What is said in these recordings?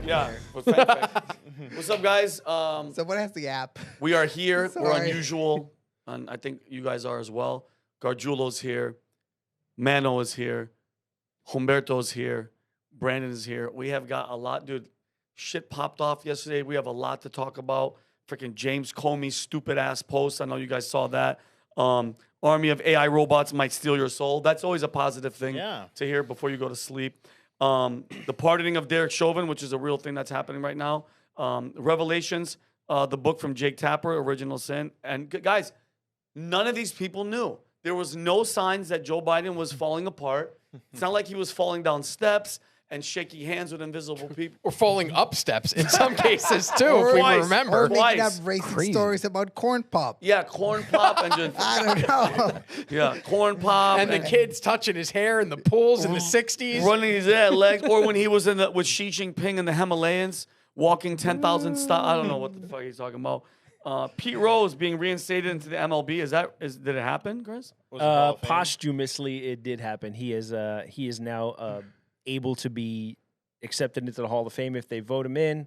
Yeah. What's up, guys? Someone has the app. We are here. Sorry. We're unusual, and I think you guys are as well. Gargiulo's here. Mano is here. Humberto's here. Brandon is here. We have got a lot, dude. Shit popped off yesterday. We have a lot to talk about. Freaking James Comey stupid ass post. I know you guys saw that. Army of AI robots might steal your soul. That's always a positive thing to hear before you go to sleep. The pardoning of Derek Chauvin, which is a real thing that's happening right now. Revelations, the book from Jake Tapper, Original Sin. And guys, none of these people knew. There was no signs that Joe Biden was falling apart. It's not like he was falling down steps and shaking hands with invisible people. Or falling up steps in some cases, too, Or if we twice. remember. Or making up Twice. racist stories about corn pop. Yeah, corn pop and just I don't know. yeah, corn pop And the kids touching his hair in the pools in the 60s. running his legs, or when he was with Xi Jinping in the Himalayas, walking 10,000 steps. I don't know what the fuck he's talking about. Pete Rose being reinstated into the MLB. Did it happen, Chris? Posthumously, it did happen. He is now able to be accepted into the Hall of Fame if they vote him in.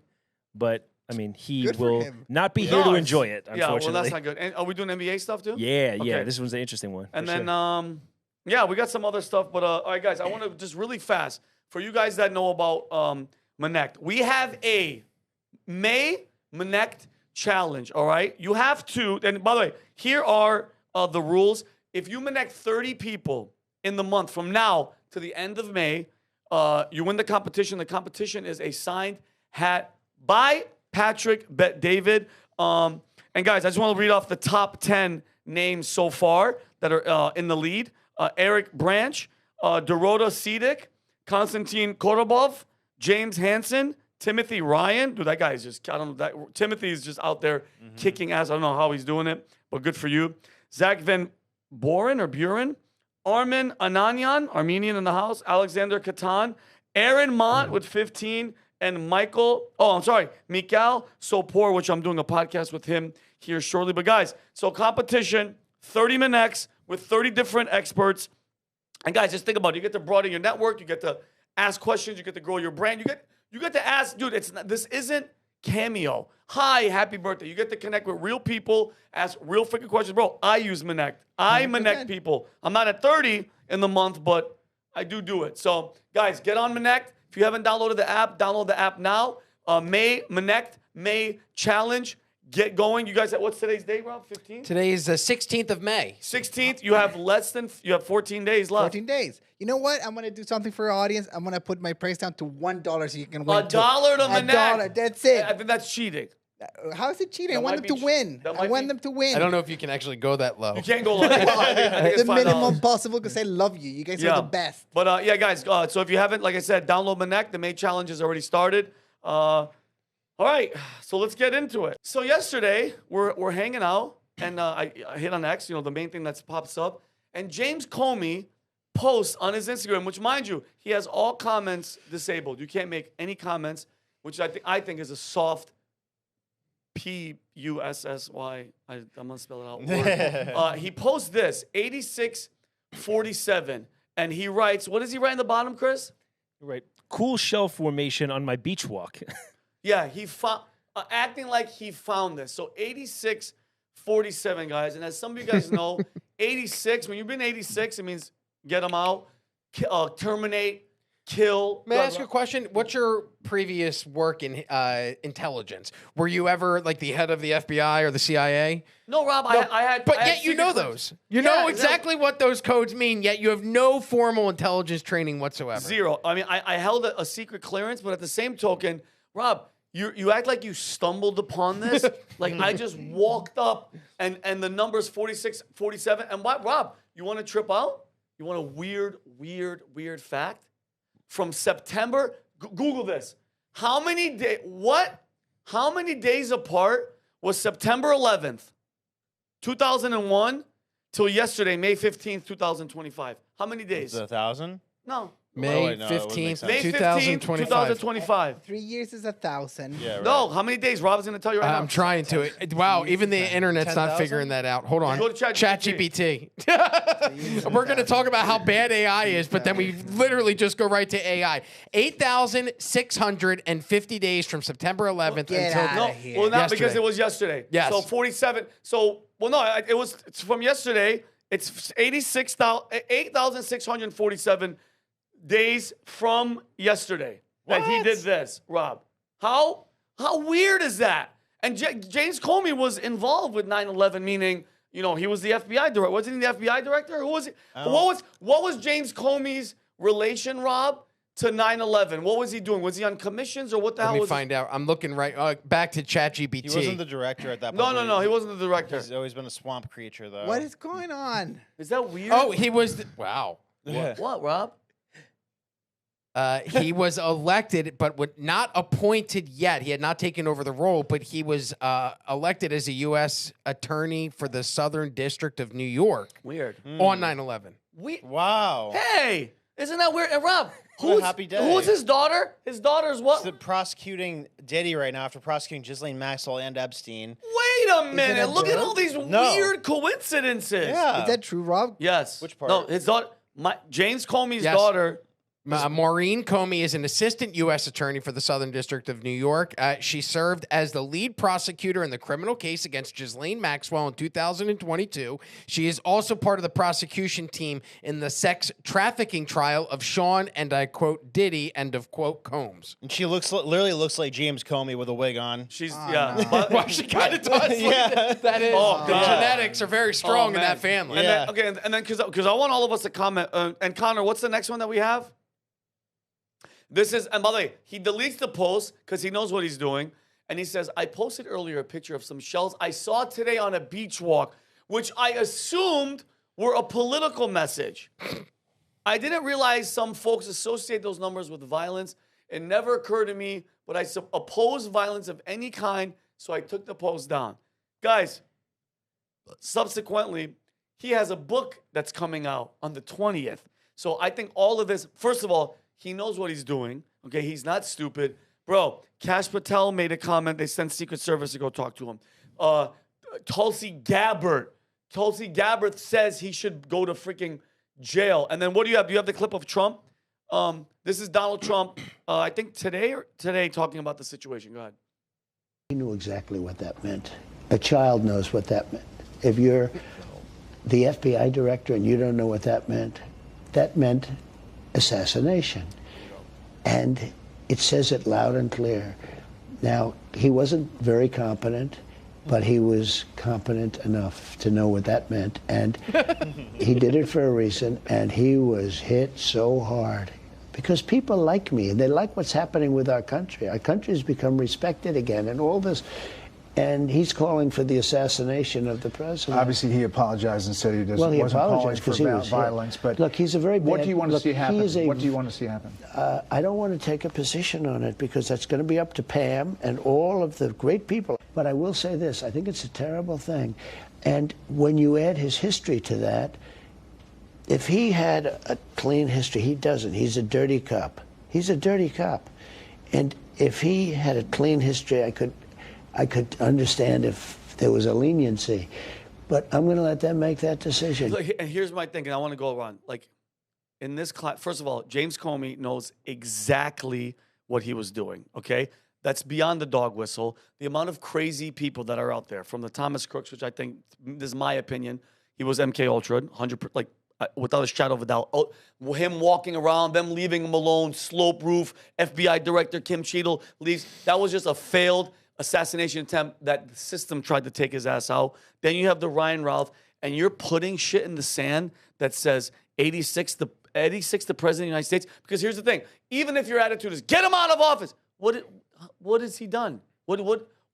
But I mean, he Good for will him. not be here to enjoy it. Yeah, well, Unfortunately, that's not good. And are we doing NBA stuff too? yeah. Okay. This one's the interesting one. And for then, sure. yeah, we got some other stuff. But all right, guys, I want to just really fast for you guys that know about Manect. We have a May Manect challenge. All right, you have to. And by the way, here are the rules. If you Manect 30 people in the month from now to the end of May, you win the competition. The competition is a signed hat by Patrick Bet-David. And guys, I just want to read off the top 10 names so far that are in the lead. Eric Branch, Dorota Sedic, Konstantin Korobov, James Hansen, Timothy Ryan. Dude, that guy is just, I don't know, Timothy is just out there kicking ass. I don't know how he's doing it, but good for you. Zach Van Buren, Armin Ananyan, Armenian in the house, Alexander Katan, Aaron Mott with 15, and Mikael Sopor, which I'm doing a podcast with him here shortly. But guys, so competition, 30 Manects with 30 different experts. And guys, just think about it. You get to broaden your network. You get to ask questions. You get to grow your brand. You get to ask, dude, this isn't Cameo. Hi, happy birthday. You get to connect with real people, ask real freaking questions. Bro, I use Manect. I Manect people. I'm not at 30 in the month, but I do it. So, guys, get on Manect. If you haven't downloaded the app, download the app now. Manect May Challenge. Get going. You guys, what's today's date, Rob? 15th? Today is the 16th of May. 16th. You have 14 days left. 14 days. You know what? I'm going to do something for our audience. I'm going to put my price down to $1 so you can win. $1 to Manect. $1. That's it. I think that's cheating. How is it cheating? I That want might them to be win. that I might want be- them to win. I don't know if you can actually go that low. You can't go like I think it's The $5. minimum possible because I love you. You guys are the best. But yeah, guys. So if you haven't, like I said, download Manect. The May challenge has already started. All right, so let's get into it. So yesterday we're hanging out, and I hit on X. You know, the main thing that pops up, and James Comey posts on his Instagram, which, mind you, he has all comments disabled. You can't make any comments, which I think is a soft P-U-S-S-Y. I'm gonna spell it out. Word. He posts this 8647, and he writes. What does he write in the bottom, Chris? Right. Cool shell formation on my beach walk. Yeah, he found acting like he found this. So 8647, guys, and as some of you guys know, 86. When you've been 86, it means get them out, terminate, kill. May I ask you a question? What's your previous work in intelligence? Were you ever like the head of the FBI or the CIA? No, Rob, No, I had. But I had yet you secret know clearance. those. You know exactly what those codes mean, yet you have no formal intelligence training whatsoever. Zero. I mean, I held a secret clearance, but at the same token, Rob, you act like you stumbled upon this. Like I just walked up and the number's 46, 47. And what, Rob, you want to trip out? You want a weird fact? From September, Google this. How many days apart was September 11th, 2001 till yesterday, May 15th, 2025? How many days? 1,000? No. May wait, no, it wouldn't make 15th, sense. May 15th, 2025. 2025. 3 years is 1,000. Yeah, right. No, how many days? Rob's going to tell you right now. I'm trying to. Wow, even the internet's not 10,000? figuring that out. Hold on. Go to ChatGPT. ChatGPT. We're going to talk about how bad AI is, but then we literally just go right to AI. 8,650 days from September 11th Get until outta No, here. well, not because Yesterday. it was yesterday. Yes. So 47. So, well, no, it's from yesterday. It's 8,647 days from yesterday that he did this, Rob. How weird is that? And James Comey was involved with 9/11, meaning, you know, he was the FBI director. Wasn't he the FBI director? Who was he? What was James Comey's relation, Rob, to 9/11? What was he doing? Was he on commissions or what the hell Let me was find out. I'm looking back to ChatGPT. He wasn't the director at that No, point. he wasn't the director. He's always been a swamp creature, though. What is going on? Is that weird? Oh, he was. Wow. What, Rob? He was elected, but not appointed yet. He had not taken over the role, but he was elected as a U.S. attorney for the Southern District of New York Weird. on 9/11. Wow. Hey, isn't that weird? And Rob, What a happy day. who's his daughter? His daughter's He's what? the prosecuting Diddy right now after prosecuting Ghislaine Maxwell and Epstein. Wait a minute. a Look at joke? all these No. weird coincidences. Yeah. Is that true, Rob? Yes. Which part? No, his daughter. James Comey's Yes. daughter. Maureen Comey is an assistant U.S. attorney for the Southern District of New York. She served as the lead prosecutor in the criminal case against Ghislaine Maxwell in 2022. She is also part of the prosecution team in the sex trafficking trial of Sean and I quote Diddy end of quote Combs. And she literally looks like James Comey with a wig on. She's Oh, yeah. no. But- Well, she kind of does. Yeah. That is. Oh, the God. genetics are very strong in man. that family. And Yeah. then, okay, and then because I want all of us to comment. And Connor, what's the next one that we have? This is, and by the way, he deletes the post because he knows what he's doing. And he says, I posted earlier a picture of some shells I saw today on a beach walk, which I assumed were a political message. I didn't realize some folks associate those numbers with violence. It never occurred to me, but I oppose violence of any kind, so I took the post down. Guys, subsequently, he has a book that's coming out on the 20th. So I think all of this, first of all, he knows what he's doing. Okay, he's not stupid. Bro, Kash Patel made a comment. They sent Secret Service to go talk to him. Tulsi Gabbard says he should go to freaking jail. And then what do you have? Do you have the clip of Trump? This is Donald Trump, I think today talking about the situation. Go ahead. He knew exactly what that meant. A child knows what that meant. If you're the FBI director and you don't know what that meant assassination. And it says it loud and clear. Now, he wasn't very competent, but he was competent enough to know what that meant. And he did it for a reason, and he was hit so hard. Because people like me, and they like what's happening with our country. Our country has become respected again, and all this. And he's calling for the assassination of the president. Obviously, he apologized and said he Well, he wasn't calling apologized for because he was hit. violence. But look, he's a very bad. What do you want to look, see happen? he is a- What do you want to see happen? I don't want to take a position on it because that's going to be up to Pam and all of the great people. But I will say this: I think it's a terrible thing. And when you add his history to that, if he had a clean history, he doesn't. He's a dirty cop. He's a dirty cop. And if he had a clean history, I could understand if there was a leniency. But I'm going to let them make that decision. Look, and here's my thing, and I want to go around. Like, in this class, first of all, James Comey knows exactly what he was doing, okay? That's beyond the dog whistle. The amount of crazy people that are out there, from the Thomas Crooks, which I think, this is my opinion, he was MK Ultra, 100%, like, without a shadow of a doubt. Oh, him walking around, them leaving him alone, slope roof, FBI Director Kim Cheadle leaves. That was just a failed assassination attempt that the system tried to take his ass out. Then you have the Ryan Ralph, and you're putting shit in the sand that says 86 the president of the United States. Because here's the thing: even if your attitude is get him out of office, what has he done? What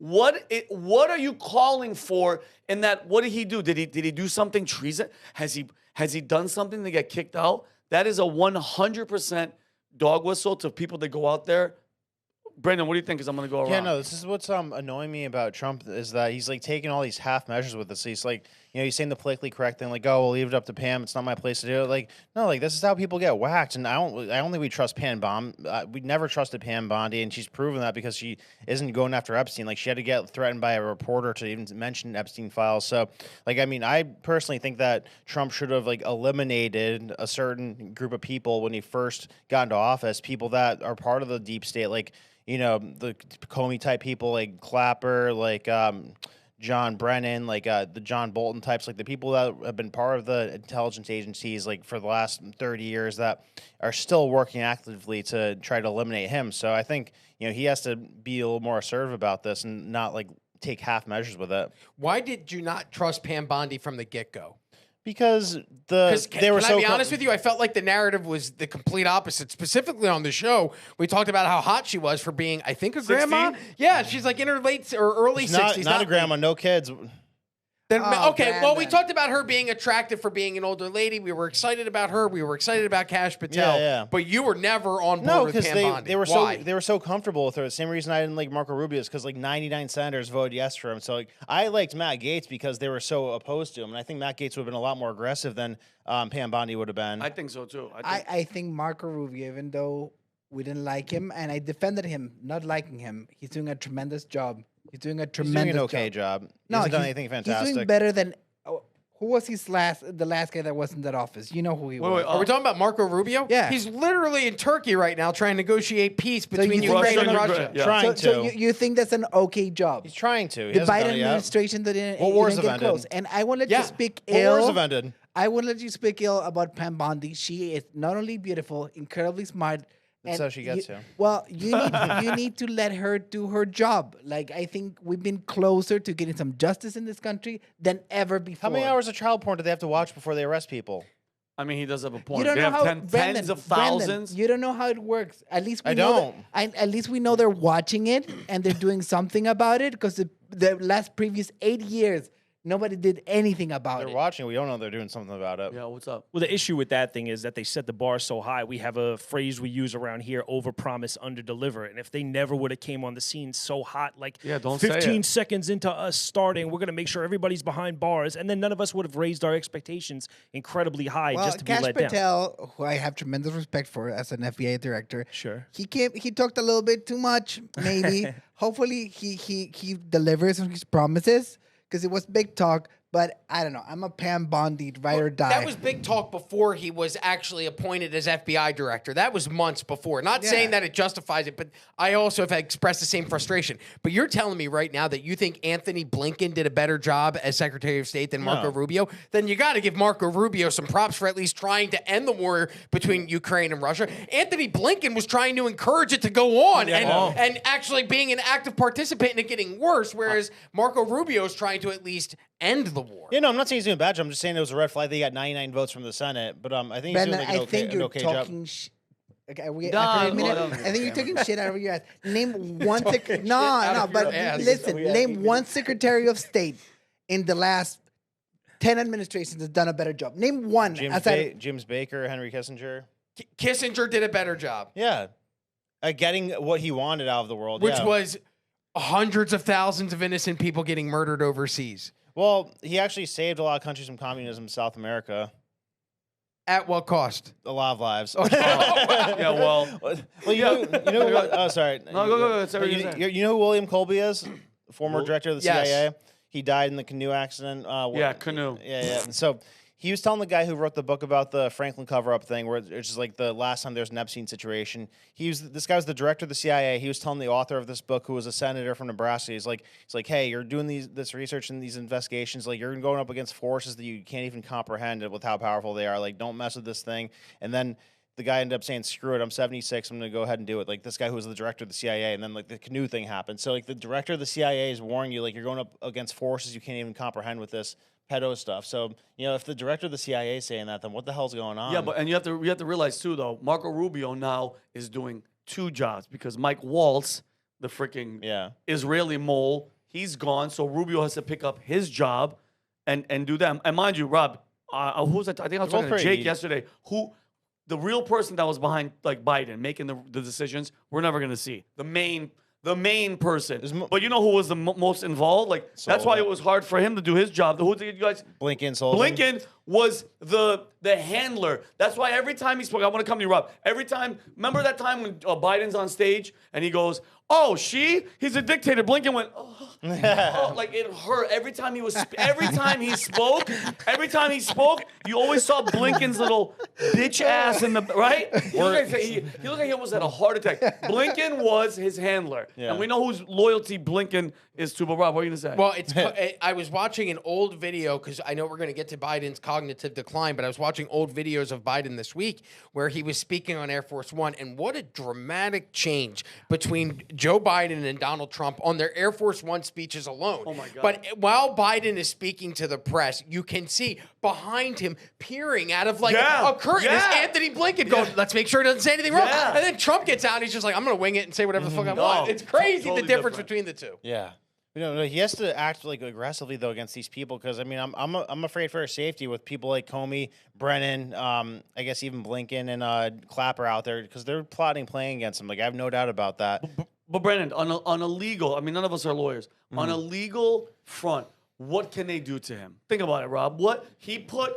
are you calling for in that? What did he do? Did he do something treason? Has he done something to get kicked out? That is a 100% dog whistle to people that go out there. Brandon, what do you think? Because I'm gonna go around. Yeah, no, this is what's annoying me about Trump is that he's like taking all these half measures with this. He's like, he's saying the politically correct thing, like, oh, we'll leave it up to Pam. It's not my place to do it. Like, no, like this is how people get whacked. And I don't think we trust Pam we never trusted Pam Bondi, and she's proven that because she isn't going after Epstein. Like, she had to get threatened by a reporter to even mention Epstein files. So, like, I mean, I personally think that Trump should have like eliminated a certain group of people when he first got into office, people that are part of the deep state, like, the Comey type people, like Clapper, like John Brennan, like the John Bolton types, like the people that have been part of the intelligence agencies like for the last 30 years that are still working actively to try to eliminate him. So I think, he has to be a little more assertive about this and not like take half measures with it. Why did you not trust Pam Bondi from the get-go? Because Can I be honest with you? I felt like the narrative was the complete opposite. Specifically on the show, we talked about how hot she was for being, I think, a grandma. Yeah, she's like in her late or early 60s. Not a grandma, no kids. Then, okay, well, we Brandon. talked about her being attractive for being an older lady. We were excited about her. We were excited about Cash Patel. Yeah. But you were never on board No, with because Pam Bondi. they were so comfortable with her. The same reason I didn't like Marco Rubio is because like 99 senators voted yes for him. So like I liked Matt Gaetz because they were so opposed to him, and I think Matt Gaetz would have been a lot more aggressive than Pam Bondi would have been. I think so too. I think Marco Rubio, even though we didn't like him, and I defended him, not liking him, he's doing a tremendous job. He's doing a He's tremendous doing an okay job. He No, hasn't done he's- anything He's fantastic. doing better than who was the last guy that was in that office? You know who he was. wait, Are we talking about Marco Rubio? Yeah. He's literally in Turkey right now trying to negotiate peace between you Ukraine think- and Russia, Russia. yeah. Trying so to. you think that's an okay job? He's trying to. He The hasn't Biden done it yet. administration didn't, What wars didn't get have ended? close. And I want to let Yeah. you speak What wars have ill. ended? I want to let you speak ill about Pam Bondi. She is not only beautiful, incredibly smart. That's and how she gets you, you. Well, you need to let her do her job. Like, I think we've been closer to getting some justice in this country than ever before. How many hours of child porn do they have to watch before they arrest people? I mean, he does have a point. You don't They know have how tens Brandon, of thousands. you don't know how it works. At least we I know don't. At least we know they're watching it and they're doing something about it. Because the last previous 8 years, nobody did anything about They're it. watching. We don't know they're doing something about it. Yeah, what's up? Well, the issue with that thing is that they set the bar so high. We have a phrase we use around here: "Overpromise, underdeliver." And if they never would have came on the scene so hot, like Yeah, don't say 15 it. seconds into us starting, we're gonna make sure everybody's behind bars, and then none of us would have raised our expectations incredibly high Well, just to be Cash let down. Patel, who I have tremendous respect for as an FBI director, Sure. he talked a little bit too much. Maybe, hopefully, he delivers on his promises because it was big talk. But I don't know. I'm a Pam Bondi ride or die. That was big talk before he was actually appointed as FBI director. That was months before. Not saying that it justifies it, but I also have expressed the same frustration. But you're telling me right now that you think Anthony Blinken did a better job as Secretary of State than Marco Rubio? Then you got to give Marco Rubio some props for at least trying to end the war between Ukraine and Russia. Anthony Blinken was trying to encourage it to go on and actually being an active participant in it getting worse, whereas Marco Rubio is trying to at least end the war. Yeah, no, I'm not saying he's doing a bad job. I'm just saying it was a red flag. They got 99 votes from the Senate, but I think he's Brandon, doing like I think an you're okay job. talking. Okay, are we, No, after a minute, hold on. I think you're taking shit out of your ass. Name one. No, of but your ass. listen. Name one Secretary of State in the last 10 administrations that's done a better job. Name one. James Baker, Henry Kissinger. Kissinger did a better job, Yeah. Getting what he wanted out of the world. which yeah. was hundreds of thousands of innocent people getting murdered overseas. Well, he actually saved a lot of countries from communism in South America. At what cost? A lot of lives. Yeah, well, Well, you know what? Oh, sorry. No, go. It's everything you're saying. You know who William Colby is? Former director of the Yes. CIA. He died in the canoe accident. Yeah, canoe. Yeah. So he was telling the guy who wrote the book about the Franklin cover-up thing, where it's just like the last time there's an Epstein situation. This guy was the director of the CIA. He was telling the author of this book, who was a senator from Nebraska, he's like, hey, you're doing this research and these investigations. Like, you're going up against forces that you can't even comprehend with how powerful they are. Like, don't mess with this thing. And then the guy ended up saying, screw it, I'm 76, I'm going to go ahead and do it. Like, this guy who was the director of the CIA, and then, like, the canoe thing happened. So, like, the director of the CIA is warning you, like, you're going up against forces you can't even comprehend with this pedo stuff. So, if the director of the CIA is saying that, then what the hell's going on? Yeah, but and you have to realize too though, Marco Rubio now is doing two jobs because Mike Waltz, the freaking Israeli mole, he's gone. So Rubio has to pick up his job and do that. And mind you, Rob, who was I? I think I was They're talking both to pretty Jake neat. yesterday. the real person that was behind like Biden making the decisions, we're never gonna see the main person. But you know who was the most involved? Like that's why it was hard for him to do his job. Who did you guys? Blinken, Sullivan. Blinken was the handler. That's why every time he spoke, I want to come to you, Rob. Every time, remember that time when Biden's on stage and he goes, "Oh, he's a dictator." Blinken went, "Oh." Oh, like it hurt every time he spoke. Every time he spoke, you always saw Blinken's little bitch ass in the right. He looked like he almost had a heart attack. Blinken was his handler, and we know whose loyalty Blinken is to. But Rob, what are you gonna say? Well, I was watching an old video because I know we're going to get to Biden's cognitive decline, but I was watching old videos of Biden this week where he was speaking on Air Force One, and what a dramatic change between Joe Biden and Donald Trump on their Air Force One speeches alone. Oh my God. But while Biden is speaking to the press, you can see behind him peering out of like a curtain is Anthony Blinken going, "Let's make sure he doesn't say anything wrong." Yeah. And then Trump gets out and he's just like, "I'm going to wing it and say whatever the fuck I want." It's crazy totally the difference different. between the two. Yeah. You know, he has to act like aggressively though against these people because I mean I'm afraid for his safety with people like Comey, Brennan, I guess even Blinken and Clapper out there because they're plotting, playing against him. Like I have no doubt about that. But Brennan, on a legal, I mean, none of us are lawyers. On a legal front, what can they do to him? Think about it, Rob. What he put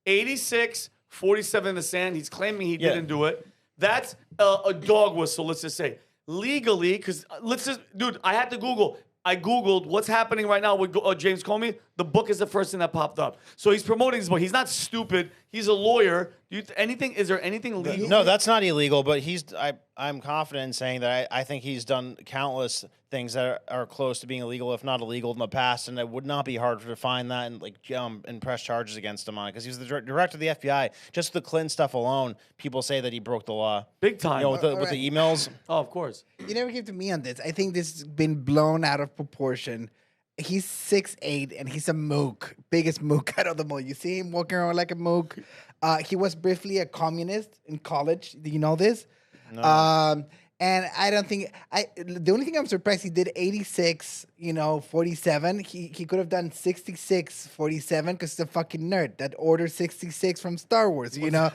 86-47 in the sand. He's claiming he didn't do it. That's a dog whistle. Let's just say legally, because dude, I had to Google. I Googled what's happening right now with James Comey. The book is the first thing that popped up. So he's promoting his book. He's not stupid. He's a lawyer. Is there anything legal? No, that's not illegal, but I'm confident in saying that I think he's done countless things that are close to being illegal, if not illegal in the past, and it would not be hard to find that and press charges against him on it because he was the director of the FBI. Just the Clinton stuff alone, people say that he broke the law. Big time. You know, with the emails. Oh, of course. You never came to me on this. I think this has been blown out of proportion. He's 6'8" and he's a mook, biggest mook out of them all. You see him walking around like a mook. He was briefly a communist in college. Do you know this? No. And I don't think the only thing I'm surprised he did 86, 47. He could have done 66, 47 because he's a fucking nerd. That Order 66 from Star Wars, He could have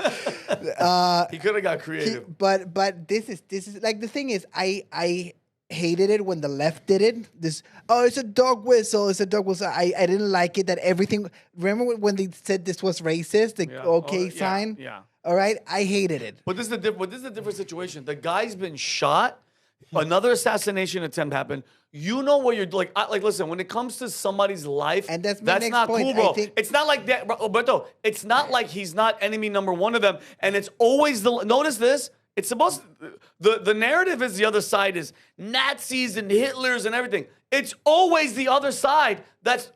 got creative. But this is like the thing is I hated it when the left did it. It's a dog whistle. It's a dog whistle. I didn't like it that everything. Remember when they said this was racist? The sign. Yeah. All right. I hated it. But this is a different situation. The guy's been shot. Another assassination attempt happened. You know what you're like. Listen, when it comes to somebody's life, And that's my next not point. cool, bro. I think- It's not like that, Humberto. It's not like he's not enemy number one of them. And it's always notice this. It's supposed the narrative is the other side is Nazis and Hitlers and everything. It's always the other side that's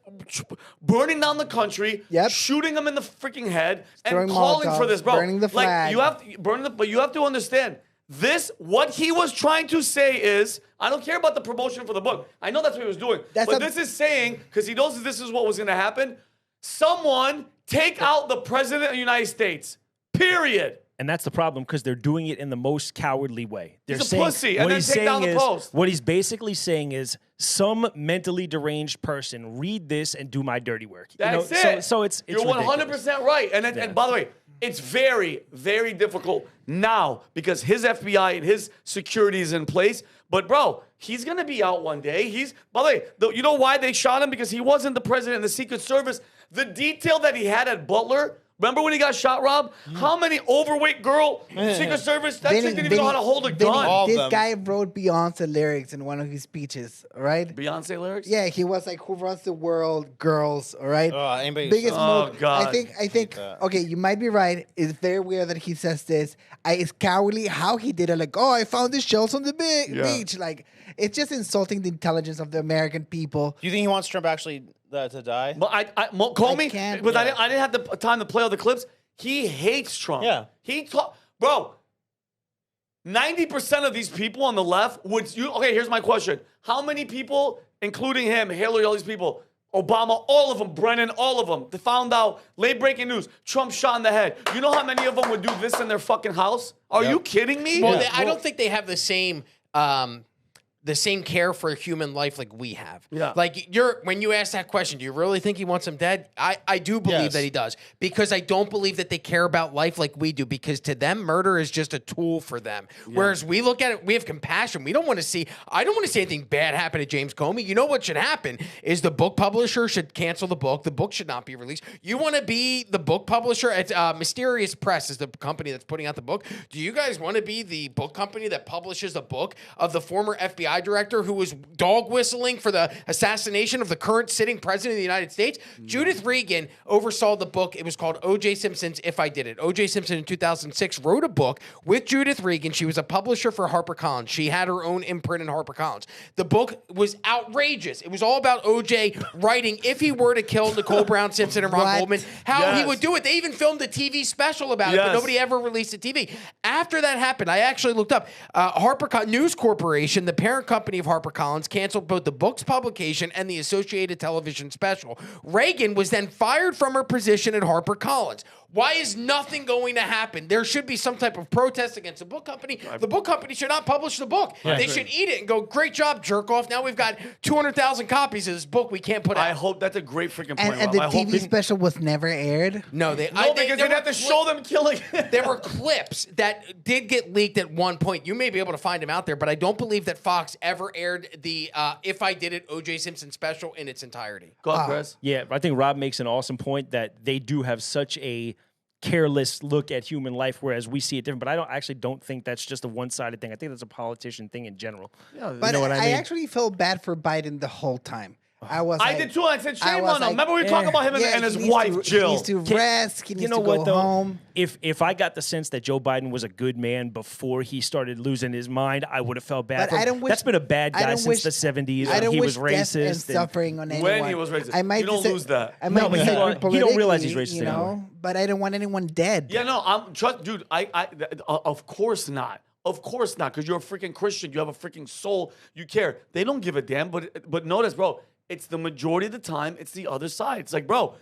burning down the country, shooting them in the freaking head, and Throwing calling for Molotovs, this, bro. burning the flag. But you have to understand this. What he was trying to say is, I don't care about the promotion for the book. I know that's what he was doing. This is saying because he knows this is what was going to happen. Someone take out the president of the United States. Period. And that's the problem because they're doing it in the most cowardly way. They're He's a pussy, and then take down the post. What he's basically saying is some mentally deranged person read this and do my dirty work. That's it. So it's You're ridiculous. 100% right. And by the way, it's very, very difficult now because his FBI and his security is in place. But bro, he's gonna be out one day. By the way, you know why they shot him? Because he wasn't the president of the Secret Service. The detail that he had at Butler. Remember when he got shot, Rob? How many overweight girl Secret Service? That chick didn't even know how to hold a gun. This guy wrote Beyonce lyrics in one of his speeches, all right? Beyonce lyrics? Yeah, he was like, "Who runs the world? Girls," all right? Biggest move. God. I think. Okay, you might be right. It's very weird that he says this. It's cowardly how he did it. Like, "Oh, I found these shells on the beach." Like, it's just insulting the intelligence of the American people. Do you think he wants Trump actually to die? But Comey, can't- but I didn't have the time to play all the clips. He hates Trump. Yeah. Bro, 90% of these people on the left okay, here's my question. How many people, including him, Hillary, all these people, Obama, all of them, Brennan, all of them, they found out, late breaking news, Trump shot in the head. You know how many of them would do this in their fucking house? Are you kidding me? Well, I don't think they have the same the same care for a human life like we have. Yeah. Like when you ask that question, do you really think he wants him dead? I do believe Yes. that he does, because I don't believe that they care about life like we do, because to them, murder is just a tool for them. Whereas we look at it, we have compassion. I don't want to see anything bad happen to James Comey. You know what should happen is the book publisher should cancel the book. The book should not be released. You want to be the book publisher? It's Mysterious Press is the company that's putting out the book. Do you guys want to be the book company that publishes a book of the former FBI director who was dog whistling for the assassination of the current sitting president of the United States? Judith Regan oversaw the book. It was called O.J. Simpson's If I Did It. O.J. Simpson in 2006 wrote a book with Judith Regan. She was a publisher for HarperCollins. She had her own imprint in HarperCollins. The book was outrageous. It was all about O.J. writing if he were to kill Nicole Brown Simpson and Ron What? Goldman, how he Yes. would do it. They even filmed a TV special about it, but Yes. nobody ever released a TV. After that happened, I actually looked up. News Corporation, the parent company of HarperCollins, canceled both the book's publication and the associated television special. Reagan was then fired from her position at HarperCollins. Why is nothing going to happen? There should be some type of protest against the book company. The book company should not publish the book. They should eat it and go, great job, jerk off. Now we've got 200,000 copies of this book we can't put out. I hope that's a great freaking point. And the Rob. I hope TV special was never aired. No, because they'd have to show them killing. There were clips that did get leaked at one point. You may be able to find them out there, but I don't believe that Fox ever aired the If I Did It O.J. Simpson special in its entirety. Go on, Chris. Yeah, I think Rob makes an awesome point that they do have such a careless look at human life, whereas we see it different. But I don't think that's just a one-sided thing. I think that's a politician thing in general. But you know what I mean? actually felt bad for Biden the whole time. I Did too. I said I shame was on him. like, Remember we were talking about him yeah, and his he needs wife to- Jill. He needs to rest. He needs You know to go what though? home. If I got the sense that Joe Biden was a good man before he started losing his mind, I would have felt bad. But for I him. don't wish- That's been a bad I guy don't since wish- the 70s. I don't he wish was death and racist. suffering on anyone. When he was racist. I might You don't dis- lose that. I might No, but disagree he don't realize he's politically, racist you know. anyway. But I don't want anyone dead. Yeah, no, dude. Of course not. Of course not, because you're a freaking Christian. You have a freaking soul. You care. They don't give a damn. But notice, bro, it's the majority of the time. It's the other side. It's like, bro,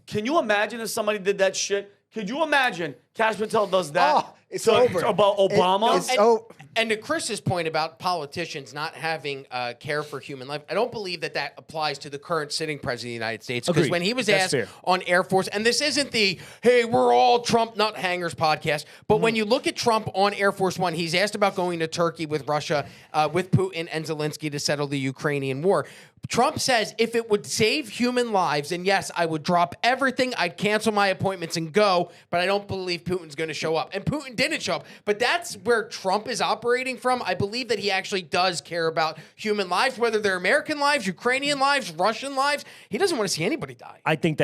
can you imagine if somebody did that shit? Could you imagine Cash Patel does that? Oh, it's over. About Obama. And to Chris's point about politicians not having care for human life, I don't believe that applies to the current sitting president of the United States. Because Agreed. when he was That's asked fair. on Air Force, and this isn't the, hey, we're all Trump nut hangers podcast, but when you look at Trump on Air Force One, he's asked about going to Turkey with Russia, with Putin and Zelensky to settle the Ukrainian war. Trump says if it would save human lives, and yes, I would drop everything, I'd cancel my appointments and go, but I don't believe Putin's going to show up. And Putin didn't show up. But that's where Trump is operating from. I believe that he actually does care about human lives, whether they're American lives, Ukrainian lives, Russian lives. He doesn't want to see anybody die. I think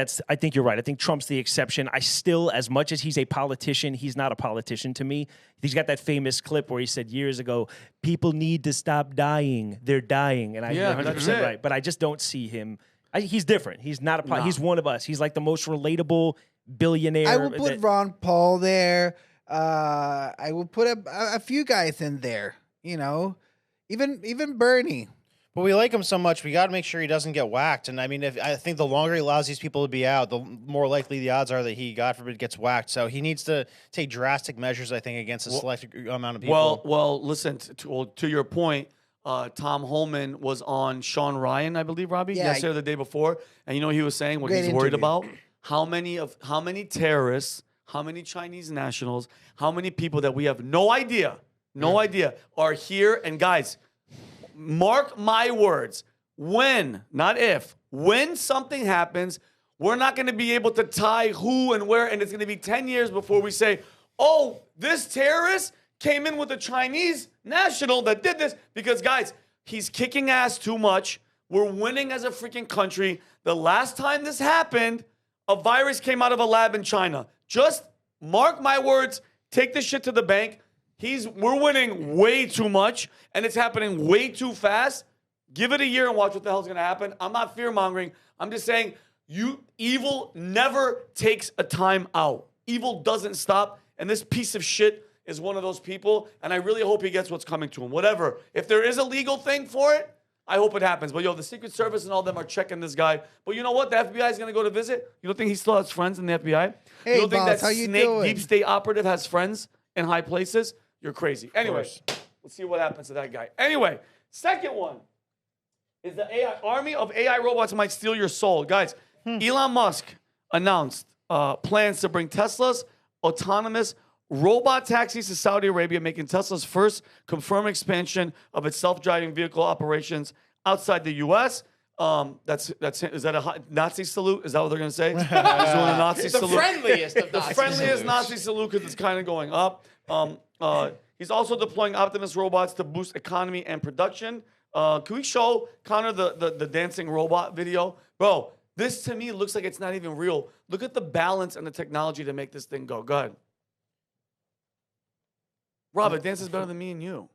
you're right. I think Trump's the exception. I still, as much as he's a politician, he's not a politician to me. He's got that famous clip where he said years ago, people need to stop dying. They're dying. And Yeah, you're that's 100% it. right. But I just don't see him. He's different. He's not he's one of us. He's like the most relatable billionaire. I will put Ron Paul there. I will put a few guys in there. You know, even Bernie. But we like him so much, we got to make sure he doesn't get whacked. And I mean, I think the longer he allows these people to be out, the more likely the odds are that he, God forbid, gets whacked. So he needs to take drastic measures, I think, against a select amount of people. Well, listen, to your point, Tom Holman was on Sean Ryan, I believe, Robbie, Yeah, yesterday or the day before. And you know what he was saying? What Great he's worried interview. about? How many terrorists, how many Chinese nationals, how many people that we have no idea are here. And guys, mark my words, when, not if, when something happens, we're not going to be able to tie who and where, and it's going to be 10 years before we say, oh, this terrorist came in with a Chinese national that did this. Because, guys, he's kicking ass too much. We're winning as a freaking country. The last time this happened, a virus came out of a lab in China. Just mark my words, take this shit to the bank. We're winning way too much, and it's happening way too fast. Give it a year and watch what the hell's going to happen. I'm not fear-mongering. I'm just saying evil never takes a time out. Evil doesn't stop, and this piece of shit is one of those people, and I really hope he gets what's coming to him. Whatever. If there is a legal thing for it, I hope it happens. But, the Secret Service and all them are checking this guy. But you know what? The FBI is going to go to visit. You don't think he still has friends in the FBI? Hey, you don't think boss, that how you snake doing? deep state operative has friends in high places? You're crazy. Anyway, let's see what happens to that guy. Anyway, Second one is the AI army of AI robots might steal your soul. Guys, Elon Musk announced plans to bring Tesla's autonomous robot taxis to Saudi Arabia, making Tesla's first confirmed expansion of its self-driving vehicle operations outside the U.S. Is that a Nazi salute? Is that what they're going to say? He's doing a Nazi The salute. friendliest of The Nazi friendliest salutes. Nazi salute because it's kind of going up. He's also deploying Optimus robots to boost economy and production. Can we show Connor the dancing robot video? Bro, this to me looks like it's not even real. Look at the balance and the technology to make this thing go. Go ahead. Rob, it dances better than me and you.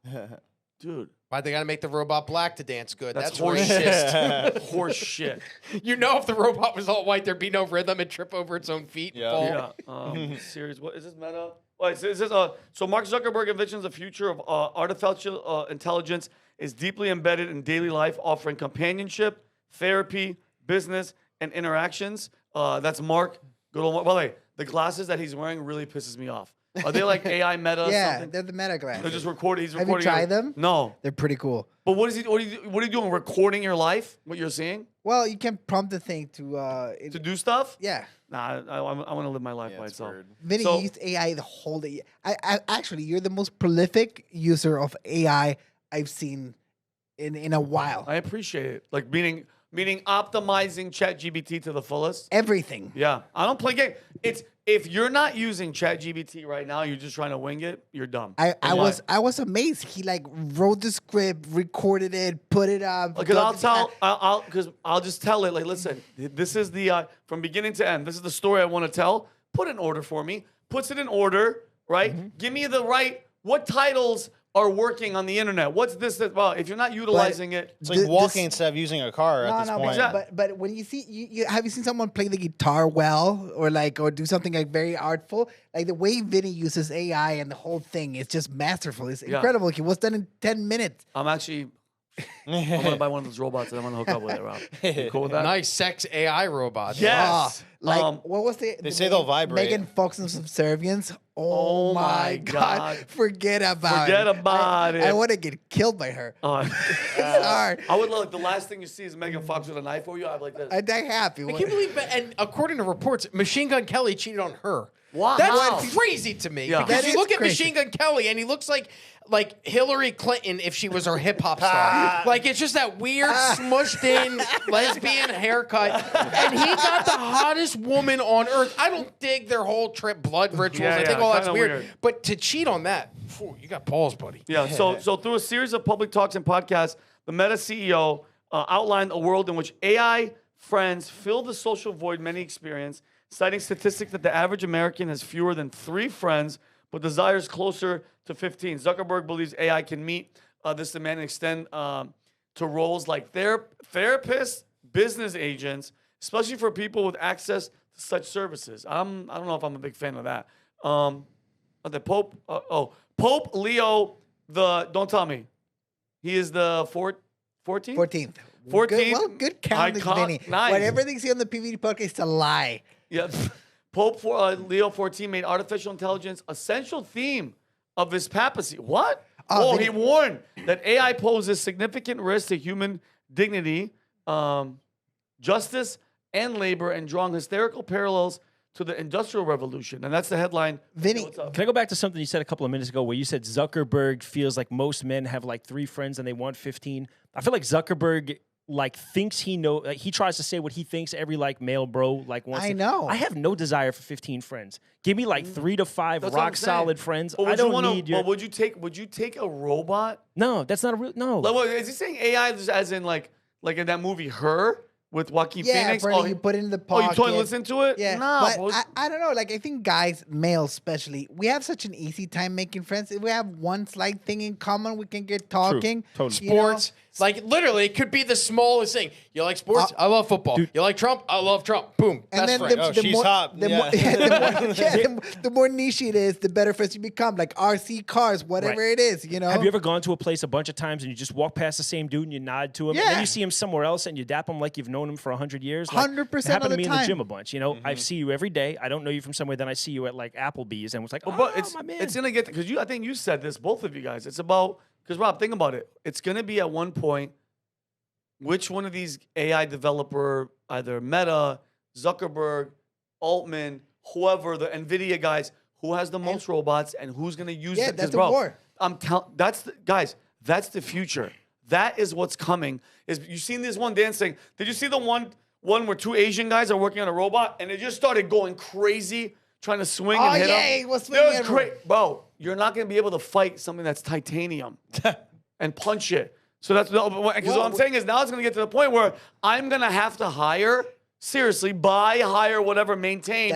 Dude. Why they got to make the robot black to dance good? That's That's horse racist. shit. Horse shit. You know, if the robot was all white, there'd be no rhythm and trip over its own feet. Yeah. And fall. Yeah. Serious. What is this meta? Oh, it says, so Mark Zuckerberg envisions the future of artificial intelligence is deeply embedded in daily life, offering companionship, therapy, business, and interactions. That's Mark. Good old Mark. By the way, the glasses that he's wearing really pisses me off. Are they like AI meta? Yeah, something? they're the meta They're glasses. just recording. He's Have you recording. tried them? No. They're pretty cool. But what is he? What are you doing? Recording your life? What you're seeing? Well, you can prompt the thing to To do stuff? yeah. Nah, I want to live my life Yeah, by it's itself. weird. Vinny So- used AI the whole day. I actually, you're the most prolific user of AI I've seen in a while. I appreciate it. Like meaning optimizing ChatGPT to the fullest. Everything. Yeah, I don't play game. It's if you're not using ChatGPT right now, you're just trying to wing it. You're dumb. I And why? was amazed. He like wrote the script, recorded it, put it up. Because I'll just tell it. Like, listen, this is the from beginning to end. This is the story I want to tell. Put in order for me. Puts it in order, right? Give me the right. What titles are working on the internet? What's this? Well, if you're not utilizing it, It's like walking instead of using a car at this point. but when you see you have you seen someone play the guitar well or do something like very artful, like the way Vinny uses AI and the whole thing is just masterful. It's incredible. He was done in 10 minutes. I'm gonna buy one of those robots and I'm gonna hook up with it, Rob. You cool with that? Nice sex AI robot. Yes. What was the? They say they'll vibrate. Megan Fox and Subservience. Oh Oh my my God. God! Forget about Forget it. about it. I want to get killed by her. Sorry. Sorry. I would love the last thing you see is Megan Fox with a knife over you. I'd like this. I die happy. I can't believe that. And according to reports, Machine Gun Kelly cheated on her. Wow. That's crazy to me. Yeah. Because That you is look at crazy. Machine Gun Kelly and he looks like Hillary Clinton if she was her hip hop star. Like it's just that weird smushed in lesbian haircut. And he got the hottest woman on earth. I don't dig their whole trip blood rituals. Yeah, I think yeah, all that's kinda weird. weird. But to cheat on that, phew, you got balls, buddy. Yeah. So through a series of public talks and podcasts, the Meta CEO outlined a world in which AI friends fill the social void many experience, citing statistics that the average American has fewer than 3 friends, but desires closer to 15. Zuckerberg believes AI can meet this demand and extend to roles like therapists, business agents, especially for people with access to such services. I don't know if I'm a big fan of that. The Pope, Pope Leo don't tell me. He is the 14th? 14th. 14th? Good counting, Vinny. Nice. Whatever they see on the PVD podcast is a lie. Yeah. Pope Leo 14 made artificial intelligence a central theme of his papacy. What? Oh, He warned that AI poses significant risk to human dignity, justice, and labor, and drawing hysterical parallels to the Industrial Revolution. And that's the headline. Vinny, What's up? Can I go back to something you said a couple of minutes ago where you said Zuckerberg feels like most men have like 3 friends and they want 15? I feel like Zuckerberg thinks he tries to say what he thinks every male bro wants. I know. I have no desire for 15 friends. Give me 3 to 5 That's what I'm rock saying. solid friends. But I don't need your. But would you take a robot? No, that's not a real. No. Like, what, is he saying AI as in like in that movie Her with Joaquin yeah, Phoenix? Bernie, you put it in the pocket. Oh, you totally listen to it? Yeah, Nah, but bro. I don't know. I think guys, males especially, we have such an easy time making friends. If we have one slight thing in common, we can get talking. Totally. you know? Sports. Literally, it could be the smallest thing. You like sports? I love football. You like Trump? I love Trump. Boom. And Best then friend. the she's more, hot. The Yeah. more, the more niche it is, the better friends you become. Like RC cars, whatever Right. it is, you know. Have you ever gone to a place a bunch of times and you just walk past the same dude and you nod to him, and then Yeah. you see him somewhere else and you dap him like you've known him for 100 years? 100% It happened of to me the in the time. gym a bunch. You know, I see you every day. I don't know you from somewhere. Then I see you at Applebee's and it's like, oh, But it's my man. it's gonna get because I think you said this, both of you guys. It's about Because Rob, think about it. It's going to be at one point, which one of these AI developer, either Meta, Zuckerberg, Altman, whoever, the NVIDIA guys, who has the most robots and who's going to use it? that's the war. Guys, that's the future. That is what's coming. Is you seen this one dancing? Did you see the one where two Asian guys are working on a robot and it just started going crazy, trying to swing and hit him? He was swinging It was great, bro. You're not going to be able to fight something that's titanium and punch it. So that's because what I'm saying is now it's going to get to the point where I'm going to have to hire, seriously, hire, whatever, maintain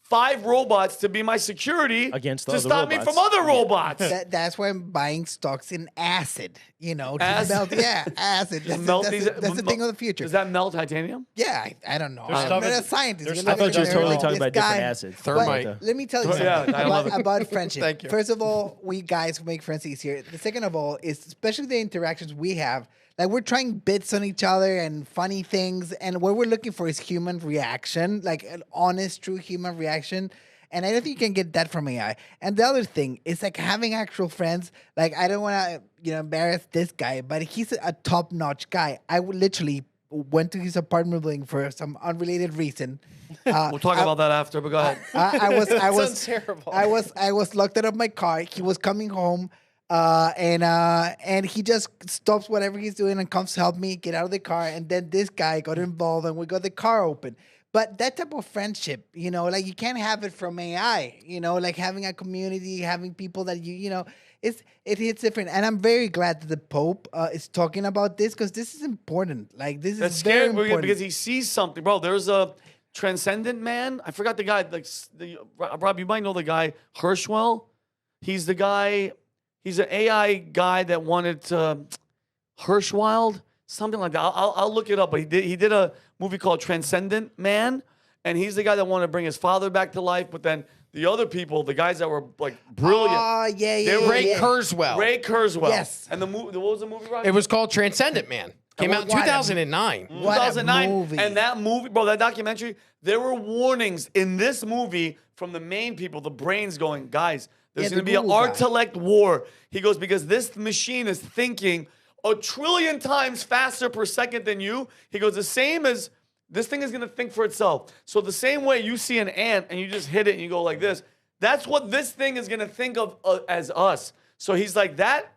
5 robots to be my security Against the to other stop me robots. from other robots. That's why I'm buying stocks in acid. You know, to Acid? melt. Yeah, acid. That's, Melt that's, these- that's the thing of the future. Does that melt titanium? Yeah, I don't know. There's I'm stuff not a that's- scientist. there's You stuff look that at you're it, totally like, talking this about different guy- acids. Thermite. But let me tell you Yeah, something I love it. about friendship. Thank you. First of all, we guys who make friends easier. The second of all is especially the interactions we have. Like we're trying bits on each other and funny things, and what we're looking for is human reaction, like an honest, true human reaction. And I don't think you can get that from AI. And the other thing is like having actual friends. Like I don't want to, embarrass this guy, but he's a top-notch guy. I would literally went to his apartment building for some unrelated reason. We'll talk about that after, but go ahead. I was Sounds terrible. I was locked out of my car. He was coming home, and he just stops whatever he's doing and comes to help me get out of the car. And then this guy got involved, and we got the car open. But that type of friendship, like you can't have it from AI. Like having a community, having people that it hits different. And I'm very glad that the Pope is talking about this because this is important. Like this That's is very scary important. because he sees something, bro. There's a transcendent man. I forgot the guy. Rob, you might know the guy Hirschwell. He's the guy. He's an AI guy that wanted to Hirschwild, something like that. I'll look it up. But he did a movie called Transcendent Man, and he's the guy that wanted to bring his father back to life. But then the other people, the guys that were like brilliant. Oh, yeah. They were- Ray yeah. Kurzweil. Ray Kurzweil. Yes. And what was the movie, Rob? It was called Transcendent Man. Came out in What a- 2009. What a 2009. movie. And that movie, bro, that documentary, there were warnings in this movie from the main people, the brains going, guys, there's Yeah, going to the be an Google guy. intellect war. He goes, because this machine is thinking 1 trillion times faster per second than you. He goes, the same as this thing is going to think for itself. So the same way you see an ant and you just hit it and you go like this, that's what this thing is going to think of as us. So he's like, that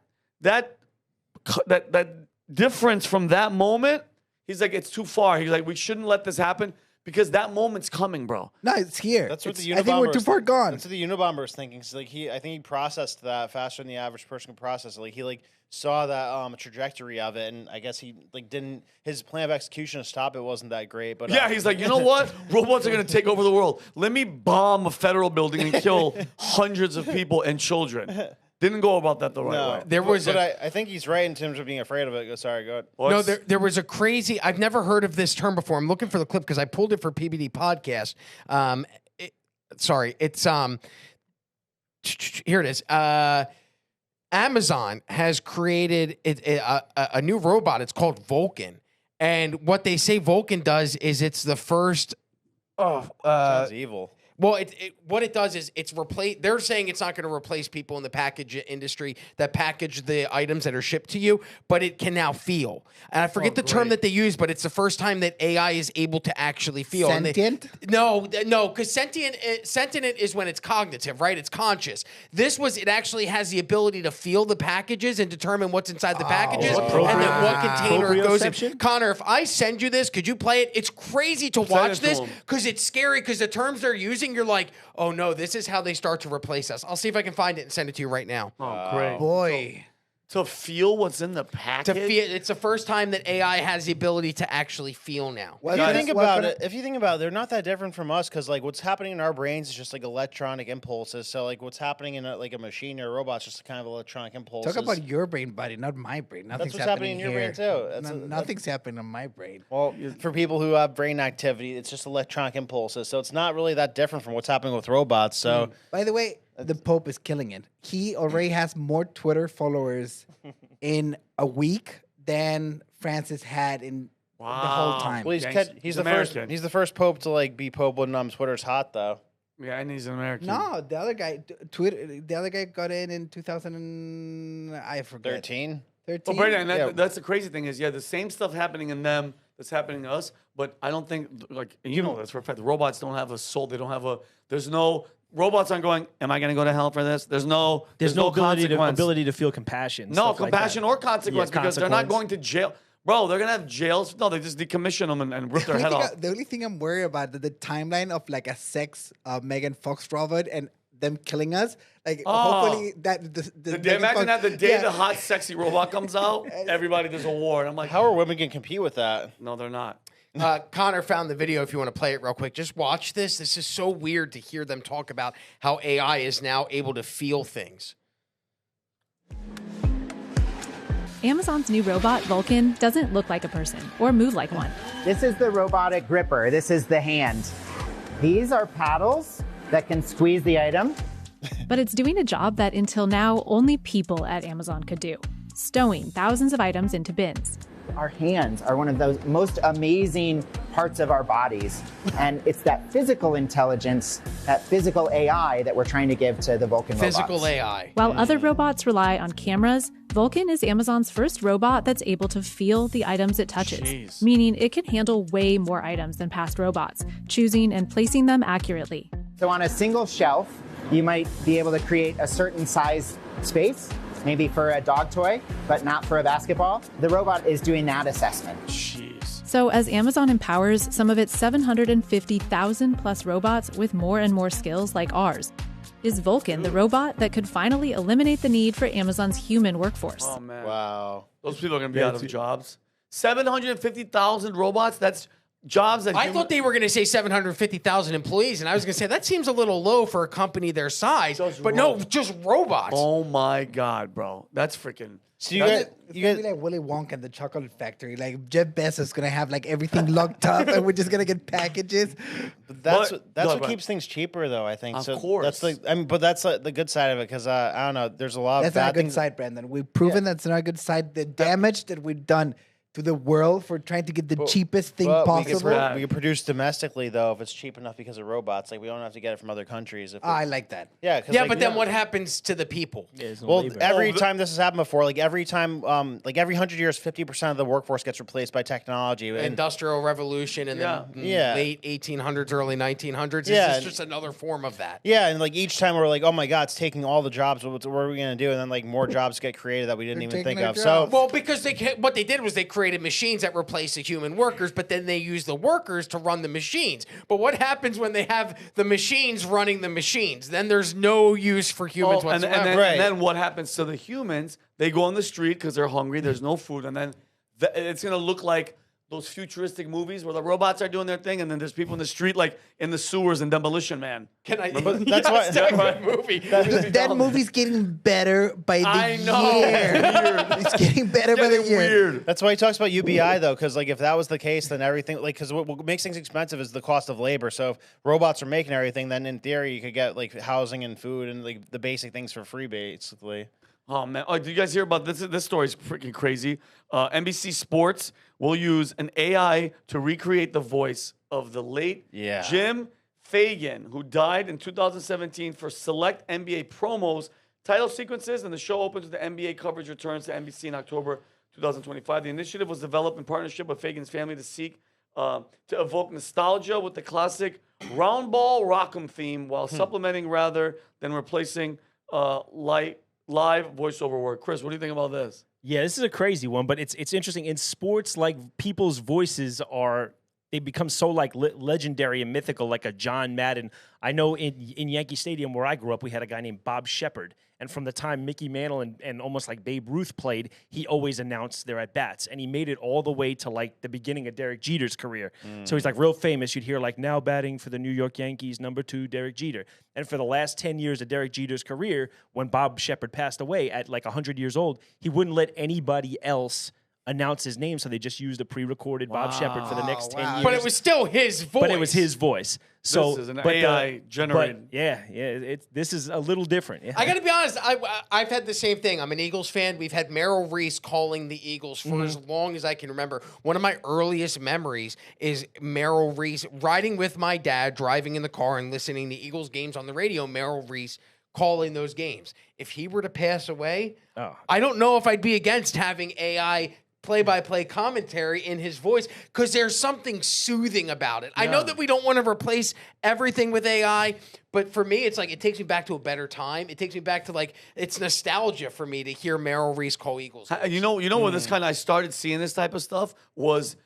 difference from that moment, he's like, it's too far. He's like, we shouldn't let this happen because that moment's coming, bro. No, it's here. That's what the I think we're Unabomber too is far thinking. gone. That's what the Unabomber is thinking. So like I think he processed that faster than the average person can process it. Like he saw that trajectory of it, and I guess he didn't. His plan of execution to stop it wasn't that great. But Yeah, he's like, you know what? Robots are going to take over the world. Let me bomb a federal building and kill hundreds of people and children. Didn't go about that the right no, way. There was but a- I think he's right in terms of being afraid of it. Sorry, go ahead. No, there was a crazy. I've never heard of this term before. I'm looking for the clip because I pulled it for PBD podcast. Here it is. Amazon has created a new robot. It's called Vulcan, and what they say Vulcan does is it's the first. Sounds evil. Well, what it does is it's replace. They're saying it's not going to replace people in the package industry that package the items that are shipped to you, but it can now feel. And I forget the term that they use, but it's the first time that AI is able to actually feel. And Sentient? No, because sentient is when it's cognitive, right? It's conscious. It actually has the ability to feel the packages and determine what's inside the packages and then what container it goes in. Proprioception? Connor, if I send you this, could you play it? It's crazy to watch it to this him. because it's scary because the terms they're using, you're like, oh no, this is how they start to replace us. I'll see if I can find it and send it to you right now. Oh, great. Boy. To feel what's in the package? To feel, it's the first time that AI has the ability to actually feel now. What If you kind think of- what about kind it, if you think about it, they're not that different from us because like what's happening in our brains is just like electronic impulses. So like what's happening in a machine or a robot is just kind of electronic impulses. Talk about your brain, buddy, not my brain. Nothing's what's happening in your here. brain, too. Nothing's happening in my brain. Well, for people who have brain activity, it's just electronic impulses. So it's not really that different from what's happening with robots. So By the way, the Pope is killing it. He already has more Twitter followers in a week than Francis had in the whole time. well, He's he's the American. first. He's the first pope to like be pope when Twitter's hot though. Yeah, and he's an American. No, the other guy, Twitter. The other guy got in 2000 and I forget. 13. 13. But Brandon, and Yeah. that's the crazy thing is, the same stuff happening in them that's happening to us. But I don't think, like, and you know that's for a fact. Robots don't have a soul. They don't have a. There's no robots aren't going. Am I going to go to hell for this? There's no ability to feel compassion. No stuff like compassion that. or consequence Yeah, because they're not consequence. going to jail. Bro, they're gonna have jails. No, they just decommission them and rip their head off. The only thing I'm worried about the timeline of like a sex Megan Fox robot and them killing us. Like hopefully that the Megan Imagine Fox- that the day yeah. the hot, sexy robot comes out, everybody there's a war. And I'm like, How are women going to compete with that? no, they're not. Connor found the video if you want to play it real quick. Just watch this. This is so weird to hear them talk about how AI is now able to feel things. Amazon's new robot, Vulcan, doesn't look like a person or move like one. This is the robotic gripper. This is the hand. These are paddles that can squeeze the item. But it's doing a job that until now only people at Amazon could do, stowing thousands of items into bins. Our hands are one of those most amazing parts of our bodies. And it's that physical intelligence, that physical AI that we're trying to give to the Vulcan Physical robots. AI. While other robots rely on cameras, Vulcan is Amazon's first robot that's able to feel the items it touches, Jeez. meaning it can handle way more items than past robots, choosing and placing them accurately. So on a single shelf, you might be able to create a certain size space, maybe for a dog toy, but not for a basketball. The robot is doing that assessment. Jeez. So as Amazon empowers some of its 750,000 plus robots with more and more skills like ours, is Vulcan the robot that could finally eliminate the need for Amazon's human workforce? Oh man. Wow. Those people are gonna be out of jobs. 750,000 robots. That's jobs that I thought they were going to say 750,000 employees, and I was going to say that seems a little low for a company their size. Just But no, just robots. Oh my god, bro. That's freaking. So you guys, It's gonna be like Willy Wonka and the Chocolate Factory. Like Jeff Bezos is gonna have like everything locked up, and we're just gonna get packages. that's But- that's go what ahead. keeps things cheaper, though. I think. Of So course. That's but that's the good side of it because I don't know. There's a lot That's of bad not a good things. side, Brandon. We've proven that's not a good side. The damage that we've done to the world for trying to get the cheapest thing But possible. we can produce domestically though if it's cheap enough because of robots. Like we don't have to get it from other countries. If I like that. yeah, Yeah, but then what happens to the people? Well, every time this has happened before, like every time, like every 100 years, 50% of the workforce gets replaced by technology. And Industrial Revolution and then Yeah. late 1800s, early 1900s. Yeah. This is just another form of that. yeah, and like each time we're like, oh my God, it's taking all the jobs. What are we gonna do? And then like more jobs get created that we didn't They're even think taking of. our So jobs. Well, because what they did was they created machines that replace the human workers, but then they use the workers to run the machines. But what happens when they have the machines running the machines? Then there's no use for humans and, whatsoever. Right. then what happens to the humans? They go on the street because they're hungry. There's no food, and then it's gonna look like those futuristic movies where the robots are doing their thing, and then there's people in the street, like in the sewers in Demolition Man. Can I? But that's why- That's a good movie. That movie's getting better by the I know. year. It's getting better by the Getting year. weird. that's why he talks about UBI though, because like if that was the case, then everything like because what makes things expensive is the cost of labor. So if robots are making everything, then in theory you could get like housing and food and like the basic things for free, basically. Oh man! Oh, did you guys hear about this? This story's freaking crazy. NBC Sports will use an AI to recreate the voice of the late Yeah. Jim Fagan, who died in 2017 for select NBA promos, title sequences, and the show opens with the NBA coverage returns to NBC in October 2025. The initiative was developed in partnership with Fagan's family to seek to evoke nostalgia with the classic round ball rock'em theme while supplementing rather than replacing live voiceover work. Chris, what do you think about this? Yeah, this is a crazy one, but it's interesting. In sports, like people's voices they become so like legendary and mythical, like a John Madden. I know in Yankee Stadium where I grew up, we had a guy named Bob Shepard. And from the time Mickey Mantle and almost like Babe Ruth played, he always announced their at-bats. And he made it all the way to like the beginning of Derek Jeter's career. So he's like real famous. You'd hear like now batting for the New York Yankees, #2, Derek Jeter. And for the last 10 years of Derek Jeter's career, when Bob Shepard passed away at like 100 years old, he wouldn't let anybody else announce his name, so they just used a pre-recorded Bob Shepard for the next 10 years. But it was still his voice. But it was his voice. So This is an but AI generated. This is a little different. Yeah. I got to be honest. I've had the same thing. I'm an Eagles fan. We've had Merrill Reese calling the Eagles for as long as I can remember. One of my earliest memories is Merrill Reese riding with my dad, driving in the car and listening to Eagles games on the radio. Merrill Reese calling those games. If he were to pass away, I don't know if I'd be against having AI play-by-play commentary in his voice, because there's something soothing about it. I know that we don't want to replace everything with AI, but for me, it's like it takes me back to a better time. It takes me back to, like, it's nostalgia for me to hear Merrill Reese call Eagles. You know where this kind of I started seeing this type of stuff was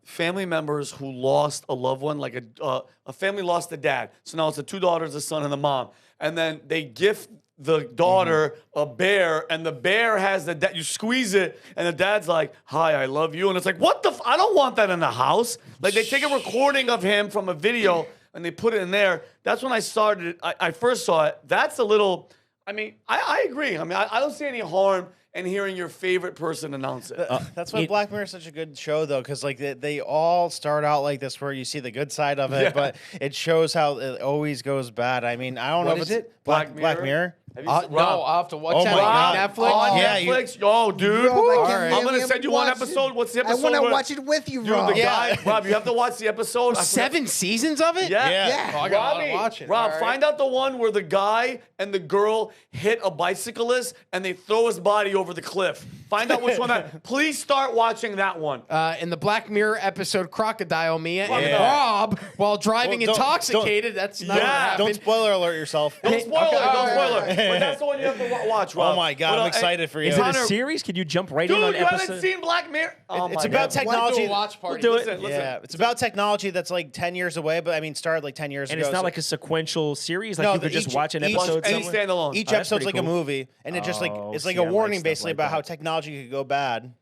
family members who lost a loved one, like a family lost a dad. So now it's the 2 daughters, a son, and the mom, and then they gift the daughter a bear, and the bear has the dad. You squeeze it, and the dad's like, "Hi, I love you," and it's like, "What the? I don't want that in the house." Like they take a recording of him from a video and they put it in there. That's when I started. I first saw it. That's a little. I mean, I agree. I mean, I don't see any harm in hearing your favorite person announce it. That's why Black Mirror is such a good show, though, because like they all start out like this, where you see the good side of it, but it shows how it always goes bad. I mean, I don't know if is it's it? Black Mirror. Have you seen- No, I'll have to watch Oh that my on God. Netflix. On Yeah, Netflix? Yo, dude. Rob, I can't I'm believe gonna we send you one haven't watched episode. What's the episode? I want to where- watch it with you, Dude, Rob. the guy, Rob, you have to watch the episode. I forgot- 7 seasons of it? Yeah. Oh, I gotta Robbie, watch it. Rob, All right. find out the one where the guy and the girl hit a bicyclist and they throw his body over the cliff. Find out which one that. Please start watching that one. In the Black Mirror episode Crocodile, Mia and Crocodile. Rob, while driving Well, don't- intoxicated, that's not what happened. Don't spoiler alert yourself. Don't spoil it. Don't spoil it. But that's the one you have to watch, Rob. Oh my God, But, I'm excited for you. Is it a Connor- series? Could you jump right Dude, in on you episode? haven't seen Black Mirror? Oh It's my about God. technology. Do a watch party. do it. Listen. Yeah, it's about technology that's like 10 years away, but I mean, started like 10 years And ago. it's not so- like a sequential series. Like No, you could just watch an episode Any somewhere? standalone. Each Oh, that's episode's pretty like a cool. movie, and it just like Oh, it's like see, a I like warning stuff basically like about that. how technology could go bad.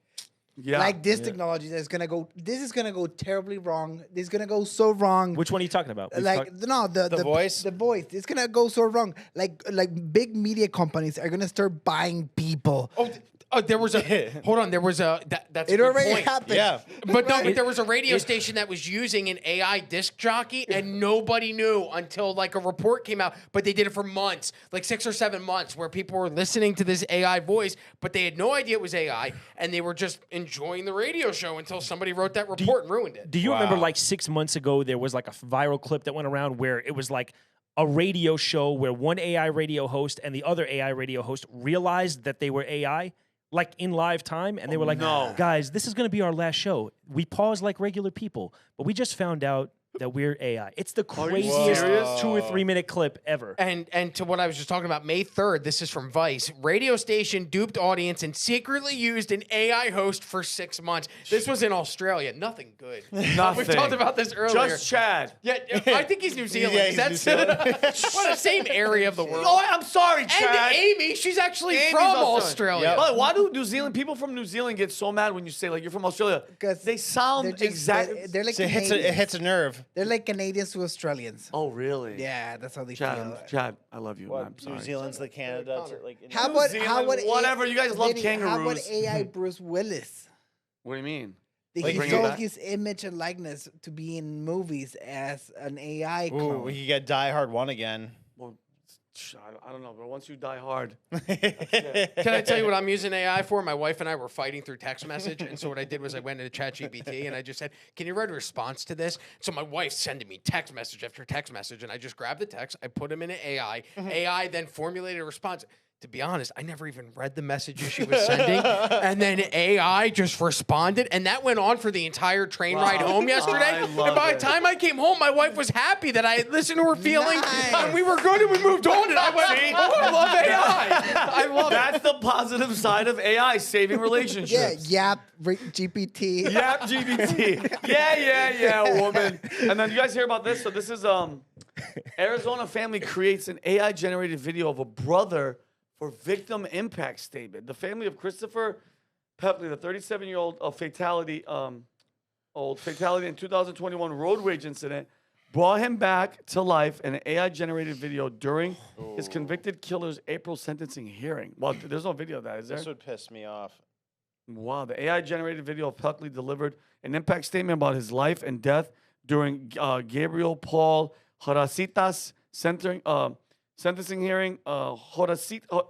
Yeah. Like this technology that's gonna go. This is gonna go terribly wrong. This is gonna go so wrong. Which one are you talking about? We've Like talked- no, the voice? The voice. It's gonna go so wrong. Like big media companies are gonna start buying people. There was a hold on. There was a that's a It good already point. happened. Yeah. But no, but there was a radio station that was using an AI disc jockey, and nobody knew until like a report came out. But they did it for months, like 6 or 7 months, where people were listening to this AI voice, but they had no idea it was AI, and they were just enjoying the radio show until somebody wrote that report and ruined it. Do you remember like 6 months ago there was like a viral clip that went around where it was like a radio show where one AI radio host and the other AI radio host realized that they were AI? Like in live time, and they were like, no. guys, this is going to be our last show. We pause like regular people, but we just found out that we're AI. It's the craziest serious? 2 or 3 minute clip ever. And to what I was just talking about, May 3rd, this is from Vice. Radio station duped audience and secretly used an AI host for 6 months. This was in Australia. Nothing good. Nothing. We've talked about this earlier. Just Chad. Yeah, I think he's New Zealand. Yeah, Is he's that New what the same area of the world? Oh, I'm sorry, Chad. And Amy, she's actually Amy's from Australian. Australia. But why do New Zealand people from New Zealand get so mad when you say like you're from Australia? Because they sound exactly. They're like It Canadians. hits a nerve. They're like Canadians to Australians. Oh really? Yeah, that's how they Chad, feel. Chad, I love you. I'm sorry. New Zealand's the Canada. Like, How New about Zealand, whatever, you guys love Vinny, How about kangaroos. AI Bruce Willis? What do you mean? He bring it sold back? his image and likeness to be in movies as an AI ooh, clone. we could get Die Hard 1 again. Well, I don't know, but once you die hard, Can I tell you what I'm using AI for? My wife and I were fighting through text message, and so what I did was I went into ChatGPT and I just said, "Can you write a response to this?" So my wife's sending me text message after text message, and I just grabbed the text, I put them in an AI. AI then formulated a response. To be honest, I never even read the messages she was sending, and then AI just responded, and that went on for the entire train ride home yesterday. I And love by it. the time I came home, my wife was happy that I had listened to her feelings, Nice. and we were good, and we moved on. And I went, "Oh, I love AI. I love it." that's the positive side of AI saving relationships. Yeah, GPT. Yap GBT. Yeah, woman. And then you guys hear about this? So this is Arizona family creates an AI generated video of a brother for victim impact statement. The family of Christopher Pepley, the 37-year-old fatality in 2021 road rage incident, brought him back to life in an AI generated video during his convicted killer's April sentencing hearing. Well, there's no video of that, is there? This would piss me off. Wow, the AI-generated video of Pelkley delivered an impact statement about his life and death during Gabriel Paul Horcasitas sentencing hearing. Horcasitas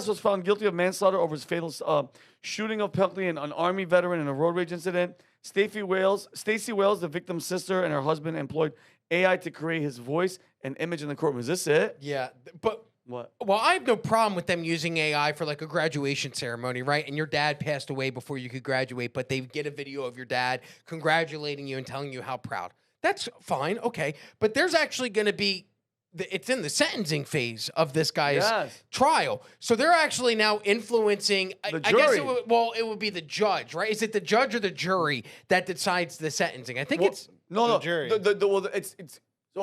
was found guilty of manslaughter over his fatal shooting of Pelkley, an Army veteran, in a road rage incident. Stacey Wales, the victim's sister, and her husband employed AI to create his voice and image in the courtroom. Is this it? Yeah, but What? well, I have no problem with them using AI for like a graduation ceremony, right? And your dad passed away before you could graduate, but they get a video of your dad congratulating you and telling you how proud. That's fine, okay. But there's actually going to be, it's in the sentencing phase of this guy's trial. So they're actually now influencing, The I guess jury. it would be the judge, right? Is it the judge or the jury that decides the sentencing? I think it's No, jury.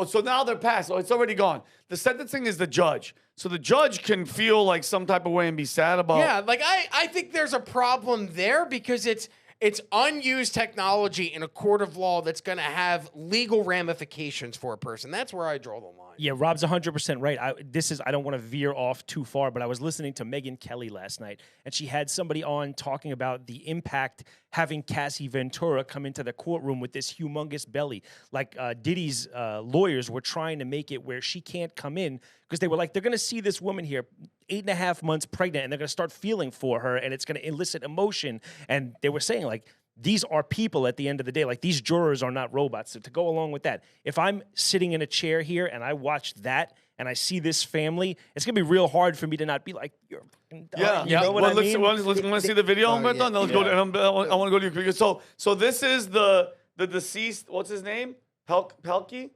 So now they're passed. So it's already gone. The sentencing is the judge. So the judge can feel like some type of way and be sad about. Yeah, like I think there's a problem there because it's unused technology in a court of law that's going to have legal ramifications for a person. That's where I draw the line. Yeah, Rob's 100% right. I don't want to veer off too far, but I was listening to Megyn Kelly last night, and she had somebody on talking about the impact having Cassie Ventura come into the courtroom with this humongous belly. Like Diddy's lawyers were trying to make it where she can't come in because they were like, they're going to see this woman here 8.5 months pregnant, and they're going to start feeling for her, and it's going to elicit emotion. And they were saying, like, these are people at the end of the day. Like, these jurors are not robots. So to go along with that, if I'm sitting in a chair here and I watch that and I see this family, it's going to be real hard for me to not be like, you're fucking dumb. Yeah. You know what I mean? Let's see the video, Humberto? yeah. No, let's go. I want to go to you. So this is the deceased. What's his name? Pelkey.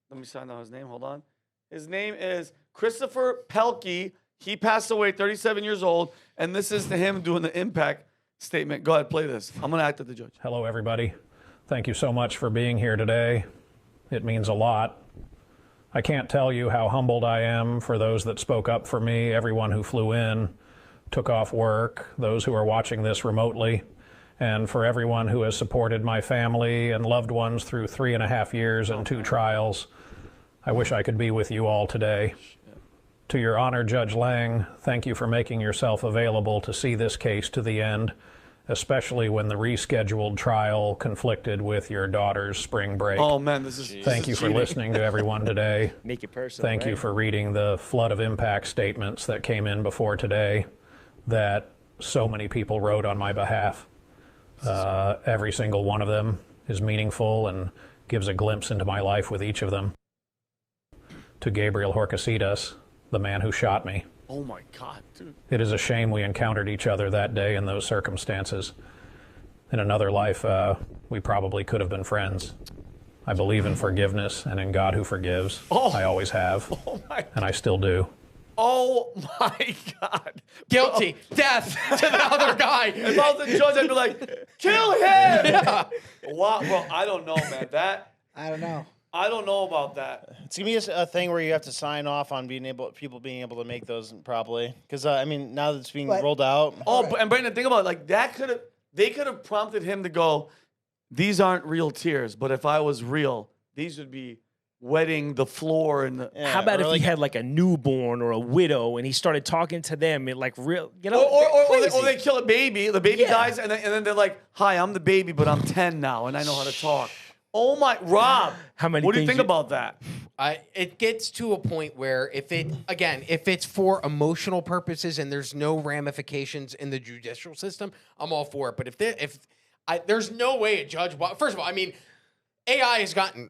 Let me sign out his name. Hold on. His name is Christopher Pelkey. He passed away, 37 years old, and this is to him doing the impact statement. Go ahead, play this. I'm going to act as the judge. Hello, everybody. Thank you so much for being here today. It means a lot. I can't tell you how humbled I am for those that spoke up for me, everyone who flew in, took off work, those who are watching this remotely, and for everyone who has supported my family and loved ones through 3.5 years and 2 trials. I wish I could be with you all today. To Your Honor, Judge Lang, thank you for making yourself available to see this case to the end, especially when the rescheduled trial conflicted with your daughter's spring break. Oh, man, this is Thank you for listening to everyone today. Make it personal. Thank you for reading the flood of impact statements that came in before today that so many people wrote on my behalf. Every single one of them is meaningful and gives a glimpse into my life with each of them. To Gabriel Horcasitas, the man who shot me. Oh, my God, dude. It is a shame we encountered each other that day in those circumstances. In another life, we probably could have been friends. I believe in forgiveness and in God who forgives. Oh. I always have, Oh, my and I still do. Oh, my God. Guilty. Death to the other guy. If I was the judge, I'd be like, kill him. Yeah. Wow, bro, I don't know, man. I don't know. I don't know about that. It's gonna be a thing where you have to sign off on people being able to make those probably, because I mean, now that it's being rolled out. Oh, and Brandon, think about it. Like, they could have prompted him to go, these aren't real tears, but if I was real, these would be wetting the floor and the. Yeah, How about or if like- he had like a newborn or a widow and he started talking to them in like real, you know? Or they kill a baby, the baby dies, and then they're like, hi, I'm the baby, but I'm 10 now, and I know how to talk. Oh, my, Rob, How many what do you things think about that? It gets to a point where if it's for emotional purposes and there's no ramifications in the judicial system, I'm all for it. But there's no way a judge. First of all, I mean, AI has gotten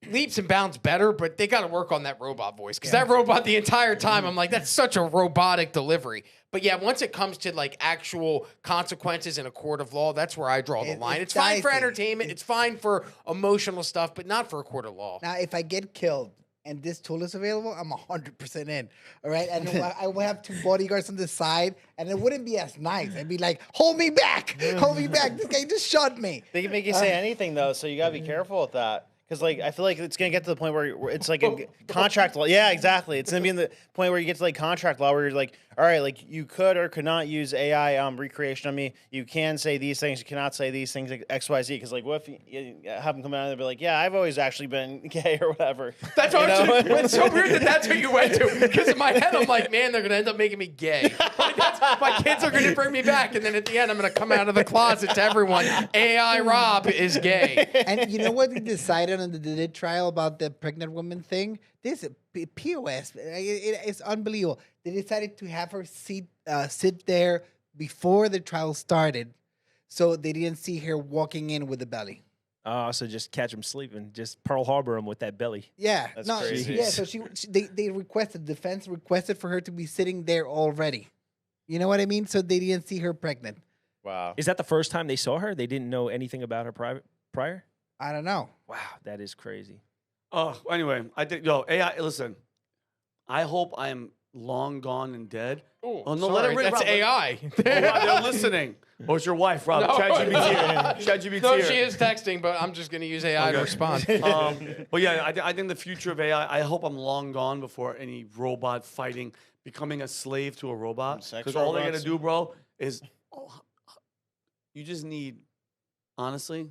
leaps and bounds better, but they got to work on that robot voice because that robot the entire time, I'm like, that's such a robotic delivery. But yeah, once it comes to like actual consequences in a court of law, that's where I draw the line. It's fine for entertainment. It's fine for emotional stuff, but not for a court of law. Now, if I get killed and this tool is available, I'm 100% in. All right, and I will have 2 bodyguards on the side, and it wouldn't be as nice. I'd be like, "Hold me back, hold me back! This guy just shot me." They can make you say anything though, so you gotta be careful with that. Because like I feel like it's gonna get to the point where it's like a contract law. Yeah, exactly. It's gonna be in the point where you get to like contract law where you're like, all right, like you could or could not use AI recreation on me. You can say these things. You cannot say these things, like X, Y, Z. Because like, what if you have them come out and be like, yeah, I've always actually been gay or whatever. That's what it's so weird that that's what you went to. Because in my head, I'm like, man, they're going to end up making me gay. Like, my kids are going to bring me back. And then at the end, I'm going to come out of the closet to everyone. AI Rob is gay. And you know what they decided on the trial about the pregnant woman thing? This POS. It's unbelievable. They decided to have her sit there before the trial started, so they didn't see her walking in with a belly. Oh, so just catch him sleeping. Just Pearl Harbor him with that belly. Yeah, That's crazy. Yeah, so they requested, defense requested for her to be sitting there already. You know what I mean? So they didn't see her pregnant. Wow. Is that the first time they saw her? They didn't know anything about her prior? I don't know. Wow, that is crazy. Anyway, I think AI. Listen, I hope I am long gone and dead. Ooh, Oh no, sorry, let it ring. that's Rob. AI. Oh, wow, they're listening. Oh, it's your wife, Rob. No. ChatGPT. No, she is texting, but I'm just going to use AI to Okay. respond. But yeah, I think the future of AI. I hope I'm long gone before any robot fighting, becoming a slave to a robot. Sex Because all they're robots. gonna do, bro, is you just need, honestly,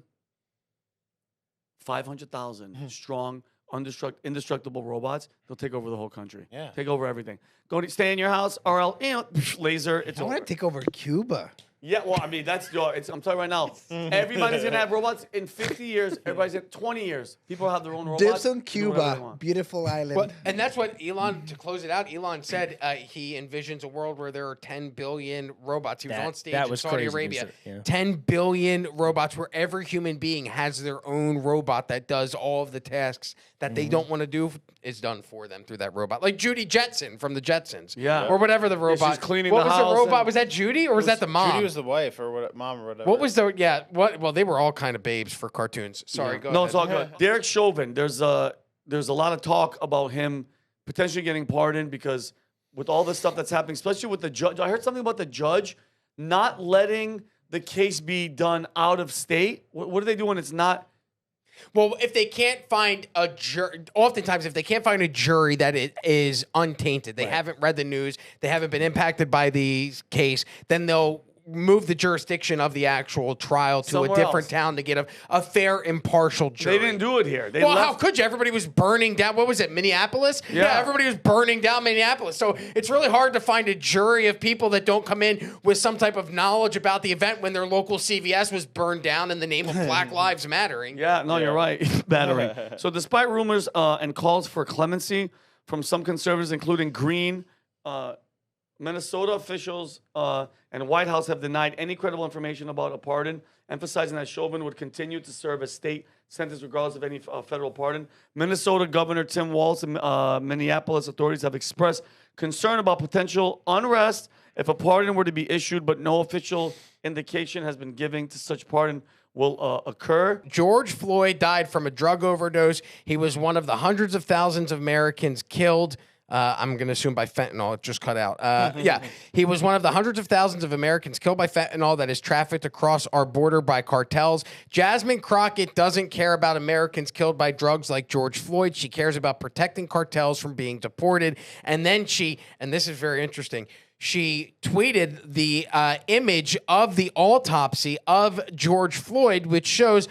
500,000 strong, indestructible robots. They'll take over the whole country. Yeah. Take over everything. Stay in your house, or else, laser. It's I over. want to take over Cuba. Yeah, well, I mean, I'm telling you right now, everybody's going to have robots in 50 years. Everybody's in 20 years. People have their own robots. Dibs on do whatever they Cuba, want. beautiful island. But, and that's what Elon, to close it out, Elon said he envisions a world where there are 10 billion robots. He was on stage in Saudi Arabia. 10 billion robots where every human being has their own robot that does all of the tasks that they don't want to do is done for them through that robot. Like Judy Jetson from the Jetsons. Yeah. Or whatever the robot. she's cleaning what the was house the robot? and- Was that Judy or was that the mom? Judy was the wife or what, mom or whatever. What was the, yeah, what? Well, they were all kind of babes for cartoons. Sorry, go No, ahead. it's all good. Derek Chauvin, there's a lot of talk about him potentially getting pardoned because with all the stuff that's happening, especially with the judge. I heard something about the judge not letting the case be done out of state. What do they do when it's not? Well, if they can't find a jury, oftentimes if they can't find a jury that it is untainted, they haven't read the news, they haven't been impacted by the case, then they'll move the jurisdiction of the actual trial to Somewhere a different else. town to get a fair, impartial jury. They didn't do it here. They Well, left. how could you? Everybody was burning down. What was it, Minneapolis? Yeah. Everybody was burning down Minneapolis. So it's really hard to find a jury of people that don't come in with some type of knowledge about the event when their local CVS was burned down in the name of Black Lives Mattering. Yeah, no, you're right. Battering. So despite rumors and calls for clemency from some conservatives, including Green, Minnesota officials and White House have denied any credible information about a pardon, emphasizing that Chauvin would continue to serve a state sentence regardless of any federal pardon. Minnesota Governor Tim Walz and Minneapolis authorities have expressed concern about potential unrest if a pardon were to be issued, but no official indication has been given to such pardon will occur. George Floyd died from a drug overdose. He was one of the hundreds of thousands of Americans killed. I'm going to assume by fentanyl. It just cut out. Yeah. He was one of the hundreds of thousands of Americans killed by fentanyl that is trafficked across our border by cartels. Jasmine Crockett doesn't care about Americans killed by drugs like George Floyd. She cares about protecting cartels from being deported. And then and this is very interesting, she tweeted the image of the autopsy of George Floyd, which shows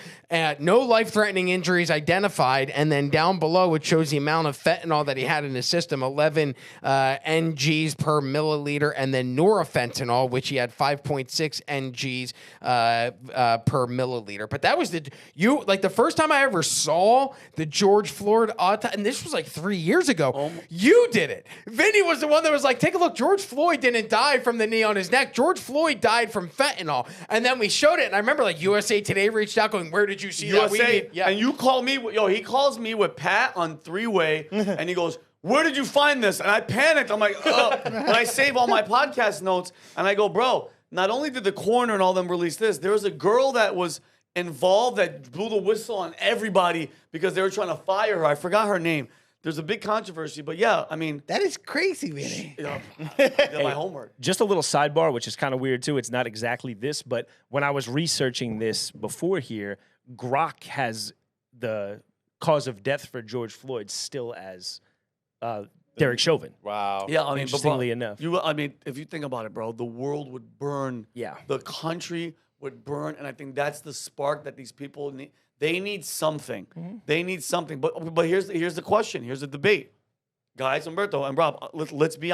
no life-threatening injuries identified, and then down below it shows the amount of fentanyl that he had in his system, 11 NGs per milliliter, and then norafentanil, which he had 5.6 NGs per milliliter. But that was the first time I ever saw the George Floyd autopsy, and this was like 3 years ago. You did it. Vinnie was the one that was like, take a look, George Floyd didn't die from the knee on his neck. George Floyd died from fentanyl. And then we showed it, and I remember like USA Today reached out going, where did you see that? USA, and you call me, he calls me with Pat on three-way, and he goes, where did you find this? And I panicked. I'm like, oh. And I save all my podcast notes, and I go, bro, not only did the coroner and all them release this, there was a girl that was involved that blew the whistle on everybody because they were trying to fire her. I forgot her name. There's a big controversy, but yeah, I mean, That is crazy, Vinny. I did my homework. Just a little sidebar, which is kind of weird too. It's not exactly this, but when I was researching this before here, Grok has the cause of death for George Floyd still as The Derek Chauvin. Wow. Yeah, I mean, Interestingly enough. I mean, if you think about it, bro, the world would burn. Yeah. The country would burn, and I think that's the spark that these people need. They need something. They need something. But here's the question. Here's the debate, guys. Humberto and Rob. Let's be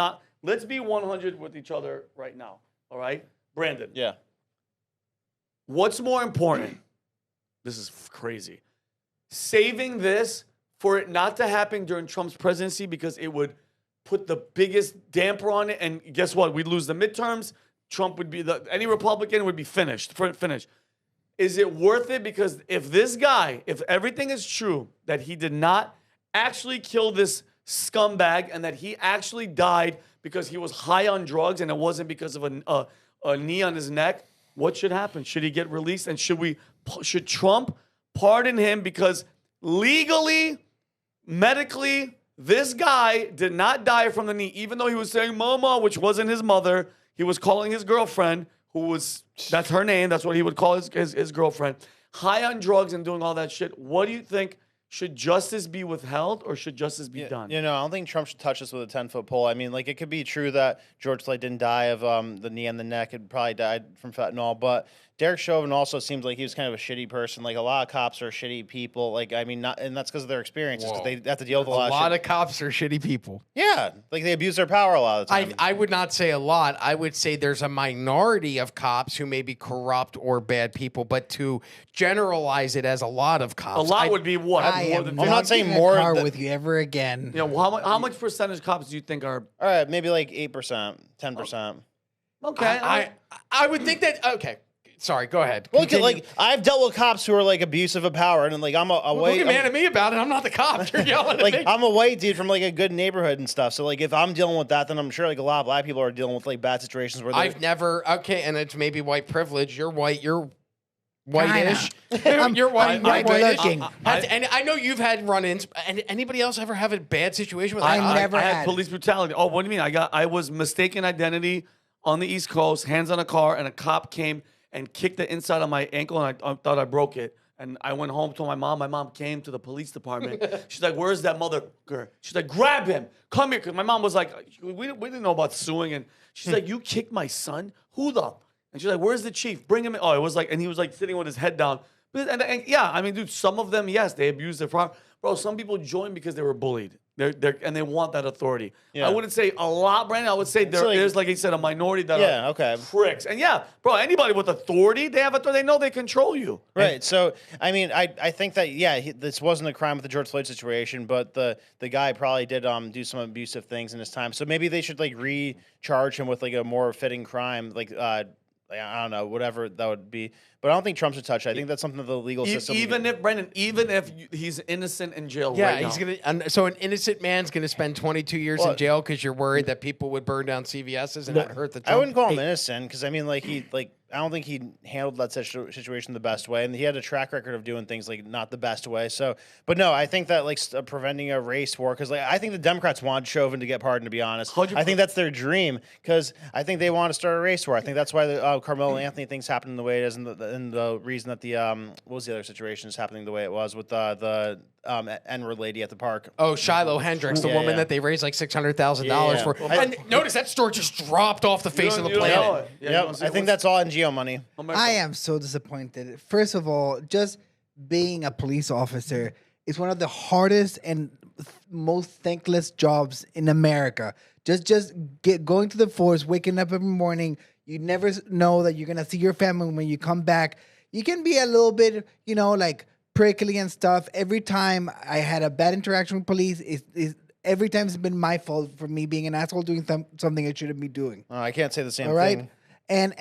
100 with each other right now. All right, Brandon. Yeah. What's more important? This is crazy. Saving this for it not to happen during Trump's presidency because it would put the biggest damper on it. And guess what? We'd lose the midterms. Trump would be any Republican would be finished. Is it worth it? Because if this guy, if everything is true, that he did not actually kill this scumbag and that he actually died because he was high on drugs and it wasn't because of a knee on his neck, what should happen? Should he get released? And should Trump pardon him because legally, medically, this guy did not die from the knee, even though he was saying mama, which wasn't his mother. He was calling his girlfriend, that's her name. That's what he would call his girlfriend. High on drugs and doing all that shit. What do you think? Should justice be withheld or should justice be done? You know, I don't think Trump should touch this with a 10-foot pole. I mean, like, it could be true that George Floyd didn't die of the knee and the neck. It probably died from fentanyl. But Derek Chauvin also seems like he was kind of a shitty person. Like, a lot of cops are shitty people. Like, I mean, and that's because of their experiences. Because they have to deal with a lot of shit. of cops are shitty people. Yeah. Like, they abuse their power a lot of the time. I would not say a lot. I would say there's a minority of cops who may be corrupt or bad people, but to generalize it as a lot of cops. A lot would be what? I More am than not 50? not saying getting more a car than- with you ever again. You know, how much percentage cops do you think are All right, maybe like 8%, 10%. okay? I would think that. Okay, sorry. Go ahead. Well, Continue. like, I've dealt with cops who are, like, abusive of power. And, like, I'm a Don't white... get mad at me about it. I'm not the cop. You're yelling at Like, me. I'm a white dude from, like, a good neighborhood and stuff. So, like, if I'm dealing with that, then I'm sure, like, a lot of black people are dealing with, like, bad situations where they're... I've never. Okay, and it's maybe white privilege. You're white. You're whitish. I'm- You're white. I'm you're white whitish. looking. And I know you've had run-ins. And anybody else ever have a bad situation with? I never I had had. police brutality. Oh, what do you mean? I was mistaken identity on the East Coast, hands on a car, and a cop came and kicked the inside of my ankle, and I thought I broke it. And I went home, told my mom. My mom came to the police department. She's like, "Where's that mother?" She's like, "Grab him, come here." Because my mom was like, "We didn't know about suing." And she's like, "You kicked my son? Who the?" And she's like, "Where's the chief? Bring him in." Oh, it was like, and he was like sitting with his head down. And yeah, I mean, dude, some of them, yes, they abuse their power. Bro, some people join because they were bullied. And they want that authority. Yeah. I wouldn't say a lot, Brandon. I would say there's, like he said, a minority that are pricks. And yeah, bro, anybody with authority, they have authority. They know they control you. Right. So, I mean, I think that, yeah, this wasn't a crime with the George Floyd situation, but the guy probably did do some abusive things in his time. So maybe they should, like, recharge him with, like, a more fitting crime, like, I don't know, whatever that would be. But I don't think Trump should touch it. I think that's something that the legal system... Even if he's innocent in jail Yeah, right he's now. gonna. So an innocent man's gonna spend 22 years in jail because you're worried that people would burn down CVS's and not hurt the. I wouldn't call him innocent because I mean, I don't think he handled that situation the best way, and he had a track record of doing things like not the best way. So, but no, I think that like preventing a race war because like I think the Democrats want Chauvin to get pardoned. To be honest, 100%. I think that's their dream because I think they want to start a race war. I think that's why the Carmelo Anthony thing's happening the way it is, and the reason that the what was the other situation is happening the way it was with the N-word lady at the park. Oh, Shiloh Hendricks, the woman that they raised like $600,000 for. And notice that store just dropped off the face of the planet. Yep, I think that's all NGO money. I am so disappointed. First of all, just being a police officer is one of the hardest and most thankless jobs in America. Just going to the force, waking up every morning. You never know that you're gonna see your family when you come back. You can be a little bit, like prickly and stuff. Every time I had a bad interaction with police, every time it's been my fault for me being an asshole doing something I shouldn't be doing. I can't say the same All right? thing. And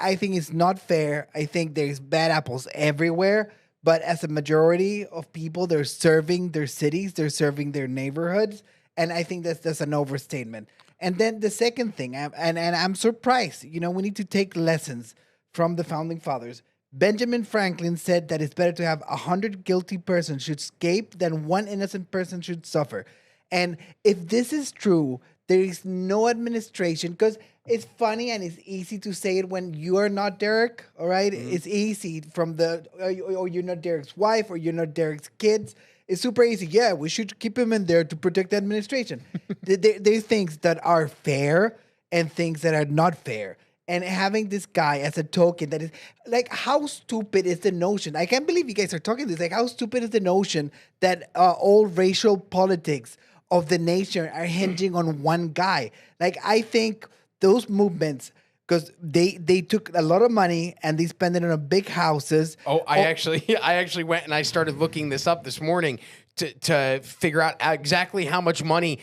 I think it's not fair. I think there's bad apples everywhere. But as a majority of people, they're serving their cities, they're serving their neighborhoods. And I think that's an overstatement. And then the second thing, and I'm surprised, we need to take lessons from the founding fathers. Benjamin Franklin said that it's better to have 100 guilty persons should escape than one innocent person should suffer. And if this is true, there is no administration, because it's funny and it's easy to say it when you are not Derek, all right? It's easy or you're not Derek's wife or you're not Derek's kids. It's super easy. Yeah, we should keep him in there to protect the administration. There's things that are fair and things that are not fair. And having this guy as a token that is like, how stupid is the notion? I can't believe you guys are talking this. Like, how stupid is the notion that all racial politics of the nation are hinging on one guy? Like, I think those movements, because they took a lot of money and they spent it on big houses. I actually went and I started looking this up this morning to figure out exactly how much money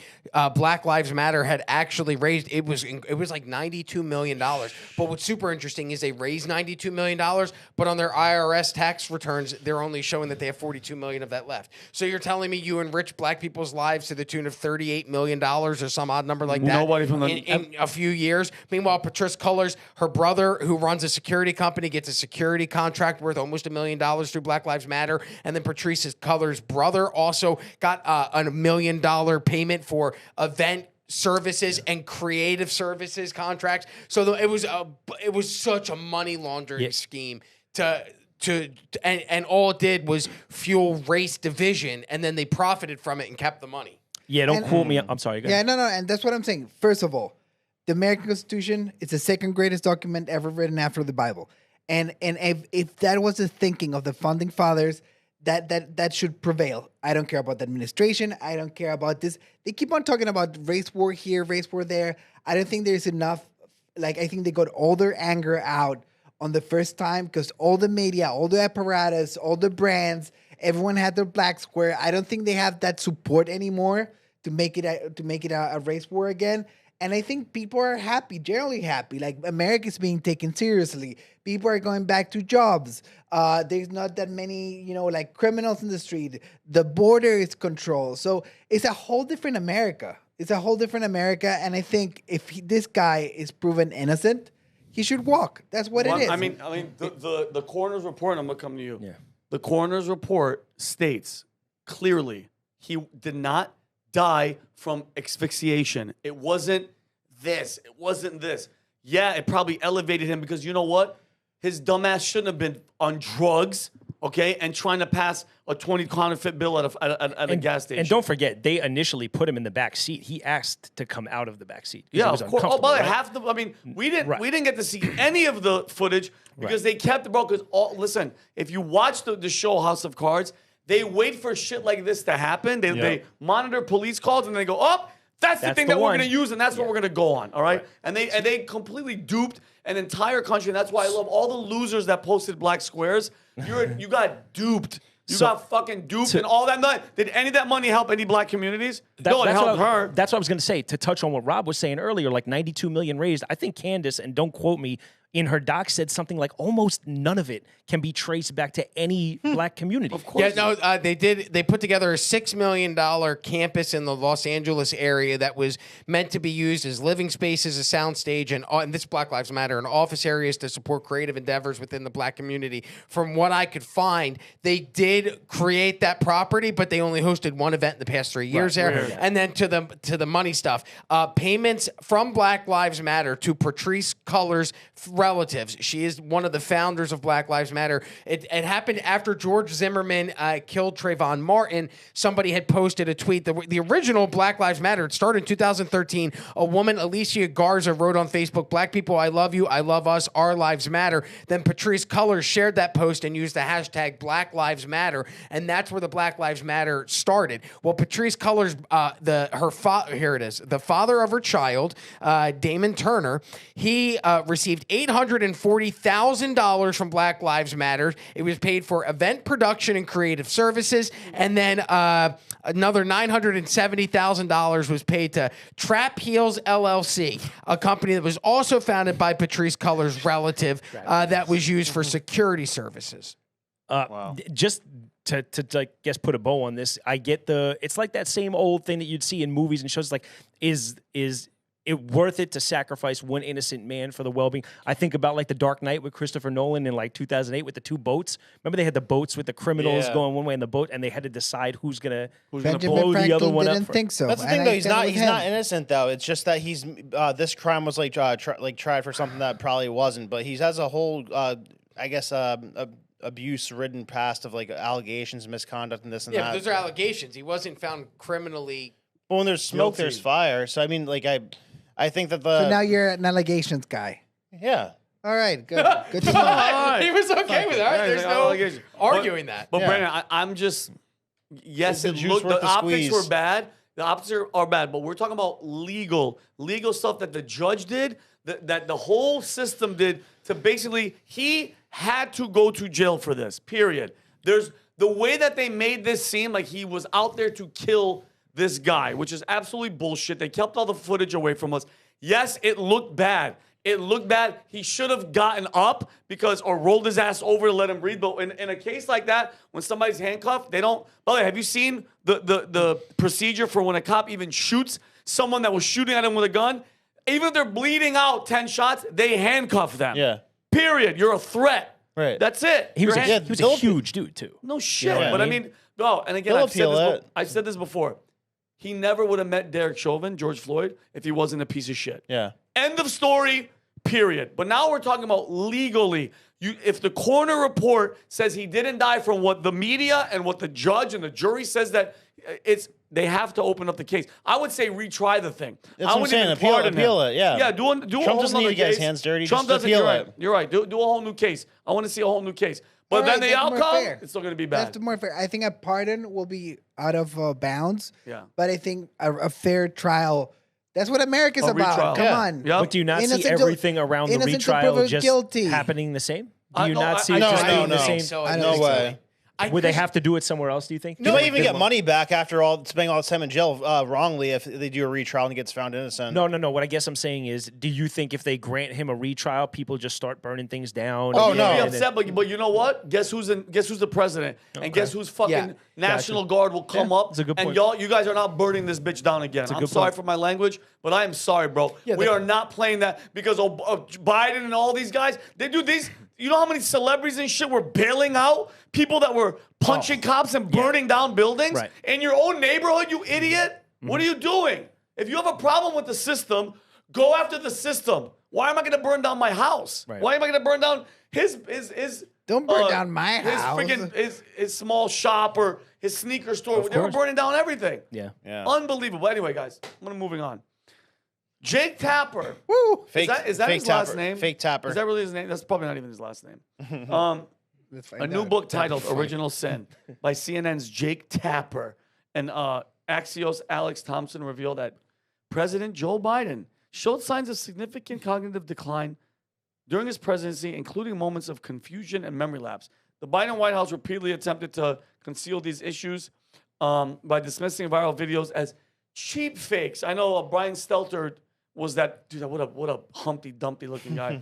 Black Lives Matter had actually raised. It was like $92 million. But what's super interesting is they raised $92 million, but on their IRS tax returns, they're only showing that they have $42 million of that left. So you're telling me you enrich black people's lives to the tune of $38 million or some odd number like that Nobody from in a few years. Meanwhile, Patrice Cullors, her brother, who runs a security company, gets a security contract worth almost $1 million through Black Lives Matter. And then Patrice Cullors' brother also got a $1 million payment for event services and creative services contracts. So it was such a money laundering scheme and all it did was fuel race division, and then they profited from it and kept the money. Yeah, don't quote me. I'm sorry. Go ahead. No, and that's what I'm saying. First of all, the American Constitution is the second greatest document ever written after the Bible. And if that was the thinking of the founding fathers, that should prevail. I don't care about the administration. I don't care about this. They keep on talking about race war here, race war there. I don't think there's enough. Like, I think they got all their anger out on the first time because all the media, all the apparatus, all the brands, everyone had their black square. I don't think they have that support anymore to make it a race war again. And I think people are happy, generally happy. Like, America's being taken seriously. People are going back to jobs. There's not that many, like criminals in the street. The border is controlled. So it's a whole different America. And I think if this guy is proven innocent, he should walk. That's what it is. I mean, the coroner's report, I'm going to come to you. Yeah. The coroner's report states clearly he did not die from asphyxiation. It wasn't this. It wasn't this. Yeah, it probably elevated him because you know what? His dumbass shouldn't have been on drugs, okay, and trying to pass a 20 counterfeit bill at a gas station. And don't forget, they initially put him in the back seat. He asked to come out of the back seat. Yeah, of course. Oh, but right? We didn't get to see any of the footage because they kept the bro. Because listen, if you watch the show House of Cards, they wait for shit like this to happen. They monitor police calls and they go, that's the thing that we're going to use, and that's what we're going to go on. All right? And they completely duped an entire country, and that's why I love all the losers that posted black squares. You got duped. You got fucking duped, and all that money. Did any of that money help any black communities? No, it helped her. That's what I was going to say. To touch on what Rob was saying earlier, like 92 million raised. I think Candace, and don't quote me, in her doc said something like almost none of it can be traced back to any black community. Of course. Yeah, no, they did. They put together a $6 million campus in the Los Angeles area that was meant to be used as living spaces, a soundstage, and this Black Lives Matter, and office areas to support creative endeavors within the black community. From what I could find, they did create that property, but they only hosted one event in the past 3 years there. Yeah. And then to the money stuff, payments from Black Lives Matter to Patrice Cullors' relatives. She is one of the founders of Black Lives Matter. It happened after George Zimmerman killed Trayvon Martin. Somebody had posted a tweet. The original Black Lives Matter, it started in 2013. A woman, Alicia Garza, wrote on Facebook, "Black people, I love you. I love us. Our lives matter." Then Patrice Cullors shared that post and used the hashtag Black Lives Matter. And that's where the Black Lives Matter started. Well, Patrice Cullors, here it is, the father of her child, Damon Turner, he received $840,000 from Black Lives Matter. It was paid for event production and creative services. And then another $970,000 was paid to Trap Heels LLC, a company that was also founded by Patrice Cullors' relative that was used for security services. Wow. Just to guess put a bow on this, I get it's like that same old thing that you'd see in movies and shows, like, is it worth it to sacrifice one innocent man for the well-being? I think about like The Dark Knight with Christopher Nolan in like 2008 with the two boats. Remember they had the boats with the criminals going one way in the boat, and they had to decide who's gonna blow the other one up. Didn't think so. That's the thing, though. He's not innocent, though. It's just that he's this crime was like tried for something that probably wasn't. But he has a whole, abuse-ridden past of like allegations, misconduct, and this and Yeah, that. but those are allegations. He wasn't found criminally. But when there's smoke, Guilty. there's fire. So I mean, like I think that So now you're an allegations guy. yeah. All right, good. Good to know. right. He was okay with it. All right, Yeah, there's he's no allegation. arguing that. But Yeah. Brandon, I'm just yes, The it juice looked worth the the optics squeeze. were bad. The optics are bad, but we're talking about legal stuff that the judge did, that the whole system did to basically he had to go to jail for this. Period. There's the way that they made this seem like he was out there to kill this guy, which is absolutely bullshit. They kept all the footage away from us. Yes, it looked bad. It looked bad. He should have gotten up or rolled his ass over to let him breathe. But in a case like that, when somebody's handcuffed, they don't. By the way, have you seen the procedure for when a cop even shoots someone that was shooting at him with a gun? Even if they're bleeding out 10 shots, they handcuff them. Yeah. Period. You're a threat. Right. That's it. He was, You're he was a huge dude, too. no shit. Yeah, But I I mean, mean, no. And again, they'll I've said, appeal it. I've said this before. He never would have met Derek Chauvin, George Floyd, if he wasn't a piece of shit. Yeah. End of story, period. But now we're talking about legally. If the coroner report says he didn't die from what the media and what the judge and the jury says that they have to open up the case. I would say retry the thing. That's I what I'm wouldn't saying. even Appeal pardon it, yeah. Yeah, do a Trump whole doesn't need nother to get his case. hands dirty, Trump just doesn't. appeal You're right. it. You're right. Do a whole new case. I want to see a whole new case. But All then right, the that's more outcome, fair. it's still going to be bad. That's more fair. I think a pardon will be out of bounds. Yeah. But I think a fair trial. That's what America's A about. retrial. Come Yeah. on. Yep. But do you not see Innocent till- everything around the innocent till retrial proven just guilty. happening the same? Do you No, not see it no, just no, being the no. same? So I don't No think so. way. Would they have to do it somewhere else, do you think? You might even get money back after spending all this time in jail wrongly if they do a retrial and he gets found innocent. No. What I guess I'm saying is, do you think if they grant him a retrial, people just start burning things down? Oh, You'll no. be And then- upset, but you know what? Guess who's the president, and guess who's fucking Yeah. National Guard will come up. that's a good and point. you guys are not burning this bitch down again. I'm good sorry point. for my language, but I am sorry, bro. We are not playing that because Biden and all these guys. They do these. You know how many celebrities and shit were bailing out people that were punching cops and burning down buildings Right. in your own neighborhood? You idiot! What are you doing? If you have a problem with the system, go after the system. Why am I going to burn down my house? Right. Why am I going to burn down his Don't burn down my house. His small shop or his sneaker store? They were course. burning down everything. Yeah. Unbelievable. Anyway, guys, I'm moving on. Jake Tapper. Woo. Is that his fake last Tapper. name? Fake Tapper. Is that really his name? That's probably not even his last name. Let's find A new out. book titled Original Sin by CNN's Jake Tapper and Axios' Alex Thompson revealed that President Joe Biden showed signs of significant cognitive decline during his presidency, including moments of confusion and memory lapse. The Biden White House repeatedly attempted to conceal these issues by dismissing viral videos as cheap fakes. I know Brian Stelter was that dude. What a Humpty Dumpty looking guy.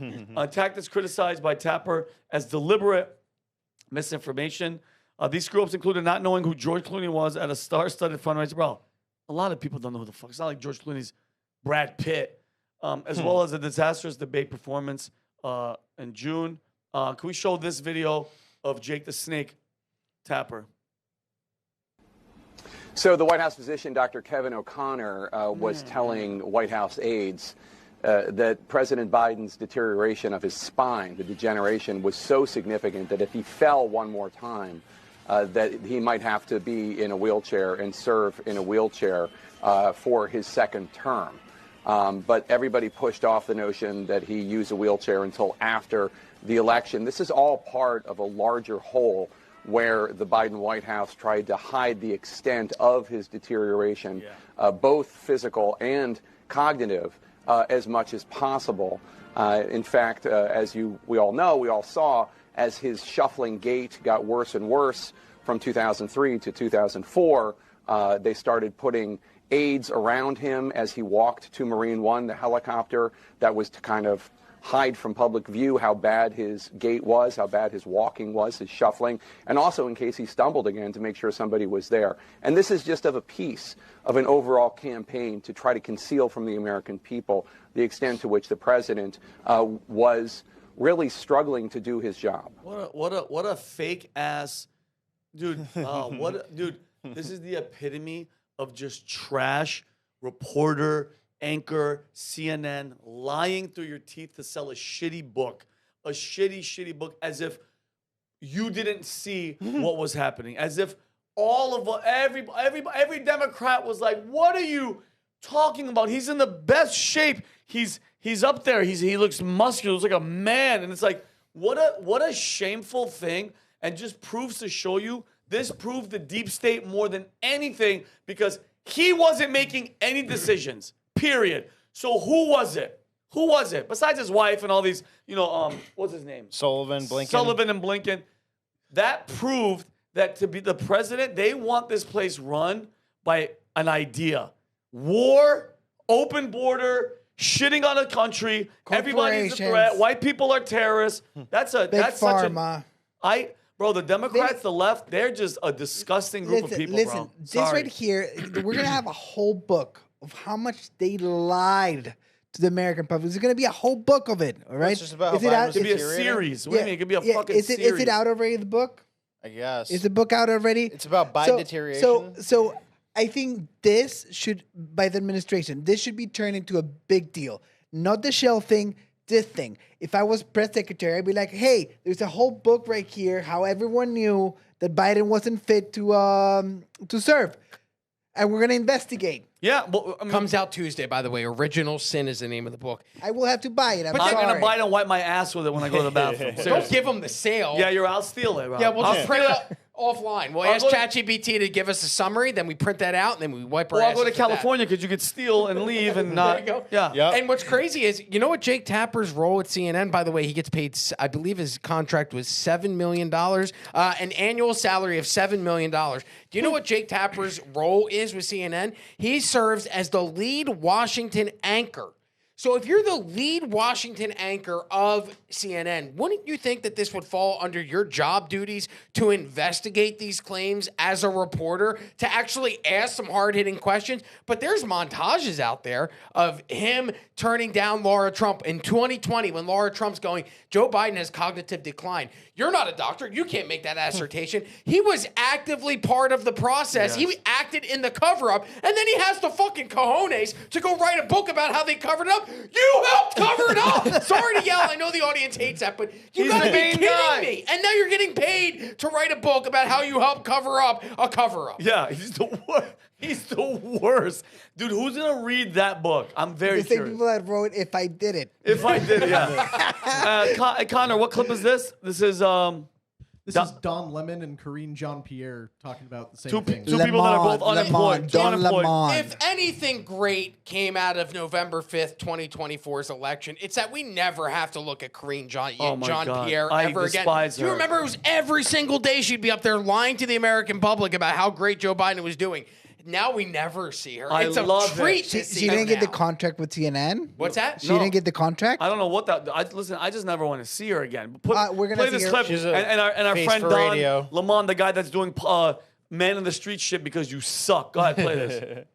Tactics criticized by Tapper as deliberate misinformation. These screw-ups included not knowing who George Clooney was at a star-studded fundraiser. Bro, a lot of people don't know who the fuck. It's not like George Clooney's Brad Pitt. As well as a disastrous debate performance in June. Can we show this video of Jake the Snake Tapper? So the White House physician, Dr. Kevin O'Connor, was telling White House aides that President Biden's deterioration of his spine, the degeneration, was so significant that if he fell one more time, that he might have to be in a wheelchair and serve in a wheelchair for his second term. But everybody pushed off the notion that he used a wheelchair until after the election. This is all part of a larger whole where the Biden White House tried to hide the extent of his deterioration, both physical and cognitive, as much as possible. In fact, as we all saw, as his shuffling gait got worse and worse from 2003 to 2004, they started putting aides around him as he walked to Marine One, the helicopter. That was to kind of hide from public view how bad his gait was, how bad his walking was, his shuffling, and also in case he stumbled again to make sure somebody was there. And this is just of a piece of an overall campaign to try to conceal from the American people the extent to which the president was really struggling to do his job. What a fake ass dude. Dude, this is the epitome of just trash reporter, anchor, CNN, lying through your teeth to sell a shitty book, shitty book, as if you didn't see what was happening. As if all of every Democrat was like, "What are you talking about? He's in the best shape. He's up there. He looks muscular. Looks like a man." And it's like, what a shameful thing. And just proves to show you, this proved the deep state more than anything, because he wasn't making any decisions. Period. So who was it? Who was it? Besides his wife and all these, what's his name? Sullivan, Blinken. Sullivan and Blinken. That proved that to be the president, they want this place run by an idea. War, open border, shitting on a country. Everybody's a threat. White people are terrorists. That's pharma. Bro, the Democrats, the left, they're just a disgusting group of people, bro. This right here, we're going to have a whole book of how much they lied to the American public. There's going to be a whole book of it, all right? It's just about It could be a series. What do you mean? It could be a fucking series. Is it out already, the book? I guess. Is the book out already? It's about Biden deterioration. So I think this should, by the administration, this should be turned into a big deal. Not the Shell thing, this thing. If I was press secretary, I'd be like, hey, there's a whole book right here, how everyone knew that Biden wasn't fit to serve. And we're going to investigate. Yeah. Well, Comes out Tuesday, by the way. Original Sin is the name of the book. I will have to buy it. I'm going sorry. to buy it and wipe my ass with it when I go to the bathroom. Don't Seriously. give them the sale. Yeah, I'll steal it, bro. Yeah, we'll I'll just print it out offline. We'll ask ChatGPT to give us a summary, then we print that out, and then we wipe our Or I'll asses go to with that. California because you could steal and leave and not. There you go. Yeah. Yep. And what's crazy is, you know what Jake Tapper's role at CNN, by the way, he gets paid, I believe his contract was $7 million, an annual salary of $7 million. Do you know what Jake Tapper's role is with CNN? He serves as the lead Washington anchor. So if you're the lead Washington anchor of CNN, wouldn't you think that this would fall under your job duties to investigate these claims as a reporter, to actually ask some hard-hitting questions? But there's montages out there of him turning down Laura Trump in 2020 when Laura Trump's going, Joe Biden has cognitive decline. You're not a doctor. You can't make that assertion. He was actively part of the process. Yes. He acted in the cover-up, and then he has the fucking cojones to go write a book about how they covered it up. You helped cover it up. Sorry to yell. I know the audience hates that, but you got to be kidding me. And now you're getting paid to write a book about how you helped cover up a cover-up. Yeah, he's the worst. He's the worst. Dude, who's going to read that book? I'm very The same curious. people that wrote If I Did It. If I did it, yeah. Connor, what clip is this? This is... This is Don Lemon and Karine Jean-Pierre talking about the same thing. Two people that are both unemployed. If anything great came out of November 5th, 2024's election, it's that we never have to look at Karine Jean-Pierre ever again. Do you remember it was every single day she'd be up there lying to the American public about how great Joe Biden was doing? Now we never see her. It's a treat to see She her didn't get the now. contract with CNN? What's that? She didn't get the contract? I don't know what that... Listen, I just never want to see her again. We're gonna play see this her. clip. She's And our face friend for Don radio. Lemon, the guy that's doing man in the street shit because you suck. Go ahead, play this.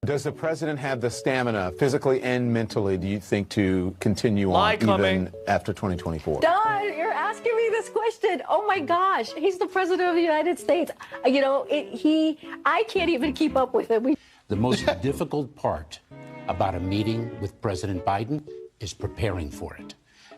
Does the president have the stamina, physically and mentally, do you think, to continue on even after 2024? Don, you're asking me this question. Oh my gosh, he's the president of the United States. You know, I can't even keep up with him. The most difficult part about a meeting with President Biden is preparing for it,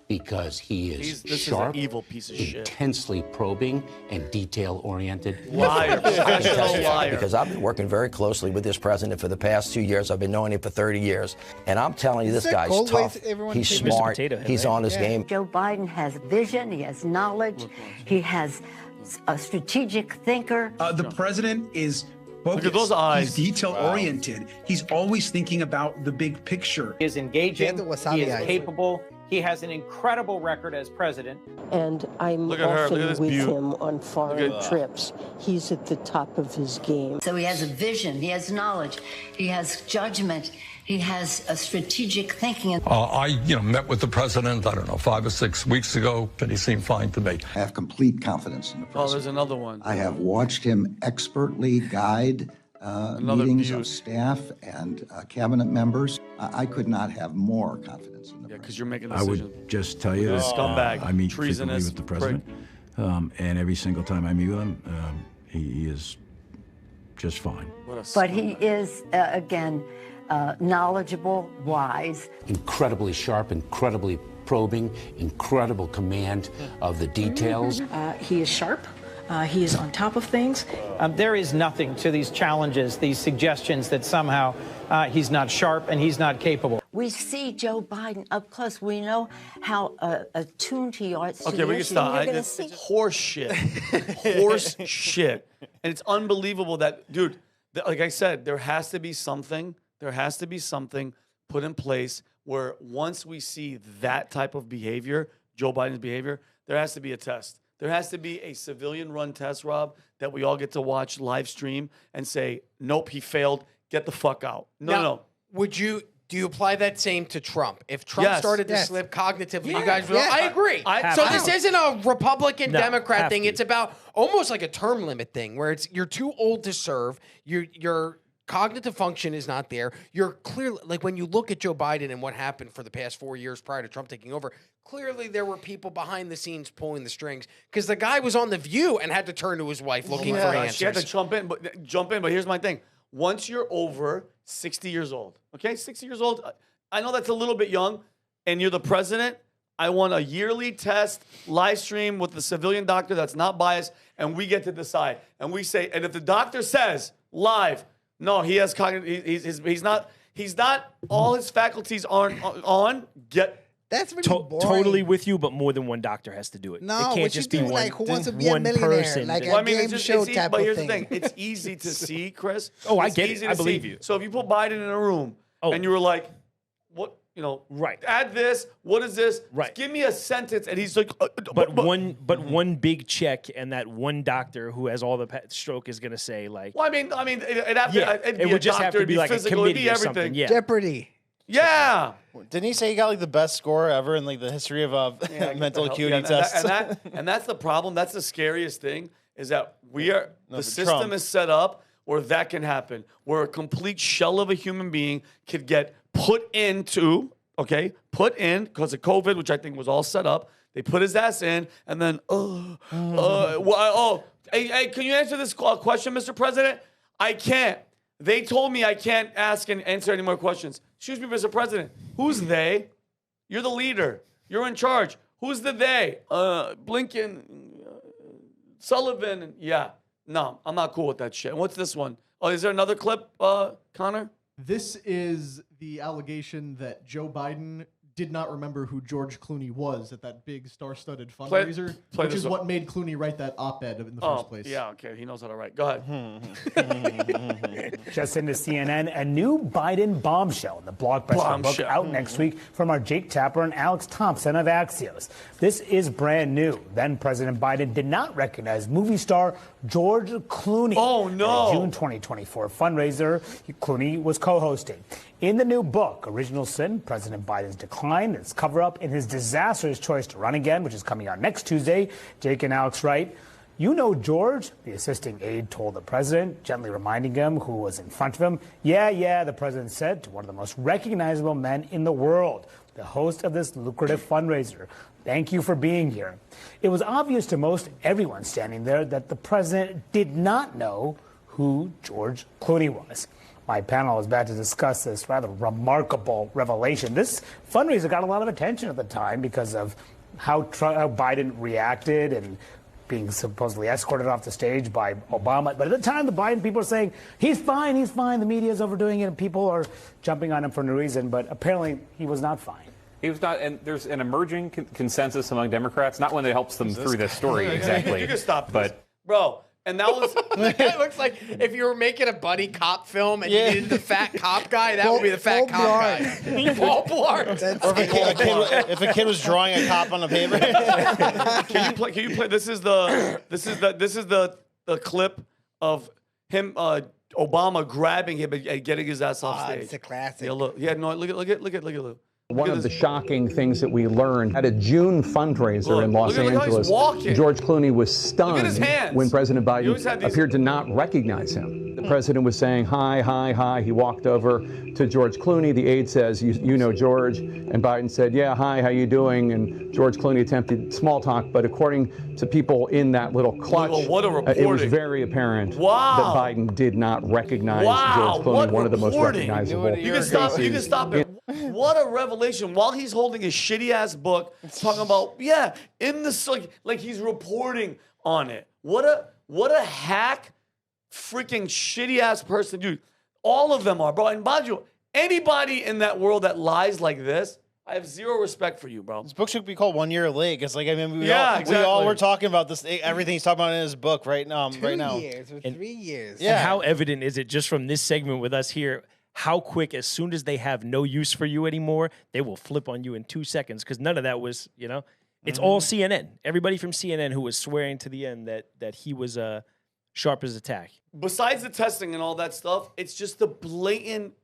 because he is sharp, is an evil piece of shit. Intensely probing, and detail-oriented. Liar. Professional liar. Because I've been working very closely with this president for the past 2 years. I've been knowing him for 30 years. And I'm telling you, this guy's tough. He's smart. He's on his game. Joe Biden has vision. He has knowledge. He has a strategic thinker. The president is focused. Look at those eyes. He's detail-oriented. He's always thinking about the big picture. He is engaging. He is eyes. capable. He has an incredible record as president. And I'm often with him on foreign trips. He's at the top of his game. So he has a vision. He has knowledge. He has judgment. He has a strategic thinking. I met with the president, I don't know, 5 or 6 weeks ago, and he seemed fine to me. I have complete confidence in the president. Oh, there's another one. I have watched him expertly guide meetings of staff and cabinet members. I could not have more confidence in the president. Because you're making I would just tell you that scumbag, I meet frequently treasonous with the president, and every single time I meet with him, he is just fine. But he is, again, knowledgeable, wise. Incredibly sharp, incredibly probing, incredible command of the details. He is sharp. He is on top of things. There is nothing to these challenges, these suggestions that somehow he's not sharp and he's not capable. We see Joe Biden up close. We know how attuned he is to Okay, we can stop. It's horse shit. Horse shit. And it's unbelievable that, dude, like I said, there has to be something put in place where once we see that type of behavior, Joe Biden's behavior, there has to be a test. There has to be a civilian-run test, Rob, that we all get to watch live stream and say, nope, he failed. Get the fuck out. No. Do you apply that same to Trump? If Trump started to slip cognitively, you guys would I agree. So this isn't a Republican Democrat thing. It's about almost like a term limit thing where you're too old to serve. Your cognitive function is not there. You're clearly, like when you look at Joe Biden and what happened for the past 4 years prior to Trump taking over, clearly there were people behind the scenes pulling the strings because the guy was on The View and had to turn to his wife looking for answers. She had to jump in, but here's my thing. Once you're over 60 years old, okay, 60 years old, I know that's a little bit young, and you're the president, I want a yearly test, live stream with the civilian doctor that's not biased, and we get to decide. And we say, and if the doctor says live, no, he has cognitive, he's not, all his faculties aren't on, That's really boring. Totally with you, but more than one doctor has to do it. No, it can't just be one, like Who Wants to Be a Millionaire, person. like a game show type but of here's thing. the thing. It's easy to see, Chris. Oh, I It's get easy it. to I believe see. you. So if you put Biden in a room and you were like, what, right. Add this, what is this? Right. Give me a sentence. And he's like, but one big check and that one doctor who has all the stroke is going to say like. Well, I mean, it'd be it would just have to be like physical, a it'd be committee or everything. something. Yeah. Jeopardy. Yeah. Didn't he say he got like the best score ever in like the history of mental acuity tests? And that's the problem. That's the scariest thing is that the system Trump. is set up where that can happen, where a complete shell of a human being could get put in because of COVID, which I think was all set up. They put his ass in, and then, hey, can you answer this question, Mr. President? I can't. They told me I can't ask and answer any more questions. Excuse me, Mr. President. Who's they? You're the leader. You're in charge. Who's the they? Blinken, Sullivan. Yeah. No, I'm not cool with that shit. What's this one? Oh, is there another clip, Connor? This is the allegation that Joe Biden did not remember who George Clooney was at that big star-studded fundraiser, which is what made Clooney write that op-ed in the first place. Yeah, okay. He knows how to write. Go ahead. Just into CNN, a new Biden bombshell in the blockbuster book out next week from our Jake Tapper and Alex Thompson of Axios. This is brand new. Then President Biden did not recognize movie star George Clooney. Oh, no. At the June 2024 fundraiser Clooney was co-hosting. In the new book, Original Sin, President Biden's decline, its cover-up, and his disastrous choice to run again, which is coming out next Tuesday, Jake and Alex write, "You know George," the assisting aide told the president, gently reminding him who was in front of him. Yeah, the president said to one of the most recognizable men in the world, the host of this lucrative fundraiser. "Thank you for being here." It was obvious to most everyone standing there that the president did not know who George Clooney was. My panel is about to discuss this rather remarkable revelation. This fundraiser got a lot of attention at the time because of how Biden reacted and being supposedly escorted off the stage by Obama. But at the time, the Biden people are saying, he's fine. The media's overdoing it, and people are jumping on him for no reason. But apparently, he was not fine. He was not, and there's an emerging consensus among Democrats, not one that helps them through this story exactly. You can stop this. Bro. And that was. It looks like if you were making a buddy cop film and you needed the fat cop guy, that would be the fat cop guy. Paul Blart. Or if a kid was drawing a cop on a paper. Can you play? This is the clip of him, Obama grabbing him and getting his ass off stage. It's a classic. Yeah, look. Yeah, no, look at. One of the shocking things that we learned at a June fundraiser in Los Angeles, George Clooney was stunned when President Biden appeared to not recognize him. The president was saying, hi. He walked over to George Clooney. The aide says, you know George. And Biden said, yeah, hi, how you doing? And George Clooney attempted small talk. But according to people in that little clutch, it was very apparent that Biden did not recognize George Clooney, one of the most recognizable faces. You can stop it. what a revelation. While he's holding his shitty-ass book, talking about, in the, like he's reporting on it. What a hack, freaking shitty-ass person. Dude, all of them are, bro. And Baggio, anybody in that world that lies like this, I have zero respect for you, bro. This book should be called 1 Year Late. Because, like, I mean, we exactly. all were talking about this. Everything he's talking about in his book right now. 2 years or 3 years. And how evident is it just from this segment with us here? How quick, as soon as they have no use for you anymore, they will flip on you in 2 seconds. Because none of that was, it's all CNN. Everybody from CNN who was swearing to the end that he was sharp as a tack. Besides the testing and all that stuff, it's just the blatant.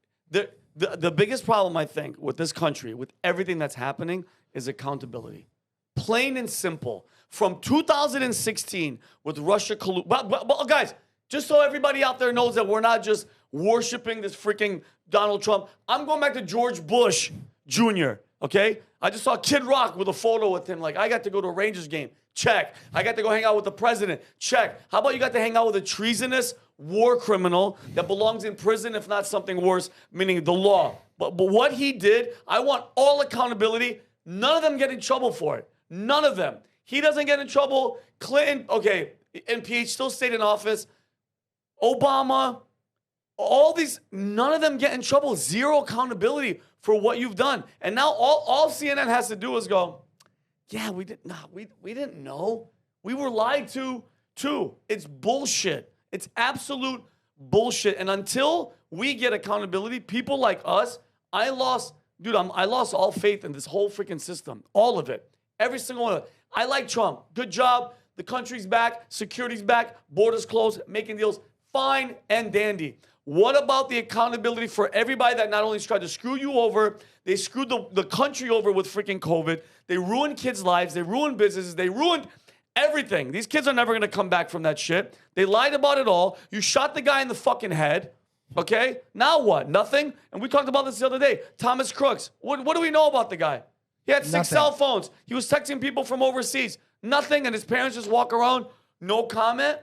The biggest problem, I think, with this country, with everything that's happening, is accountability. Plain and simple. From 2016 with Russia collusion. But guys, just so everybody out there knows that we're not just worshiping this freaking Donald Trump. I'm going back to George Bush Jr., okay? I just saw Kid Rock with a photo with him. Like, I got to go to a Rangers game. Check. I got to go hang out with the president. Check. How about you got to hang out with a treasonous war criminal that belongs in prison, if not something worse, meaning the law. But what he did, I want all accountability. None of them get in trouble for it. None of them. He doesn't get in trouble. Clinton, okay, impeached, still stayed in office. Obama, all these, none of them get in trouble. Zero accountability for what you've done. And now all CNN has to do is go, yeah, we didn't know. We were lied to too. It's bullshit. It's absolute bullshit. And until we get accountability, people like us, I lost all faith in this whole freaking system. All of it. Every single one of it. I like Trump. Good job. The country's back. Security's back. Borders closed. Making deals. Fine and dandy. What about the accountability for everybody that not only tried to screw you over, they screwed the country over with freaking COVID. They ruined kids' lives. They ruined businesses. They ruined everything. These kids are never going to come back from that shit. They lied about it all. You shot the guy in the fucking head. Okay? Now what? Nothing? And we talked about this the other day. Thomas Crooks. What do we know about the guy? He had 6 cell phones. He was texting people from overseas. Nothing. And his parents just walk around. No comment.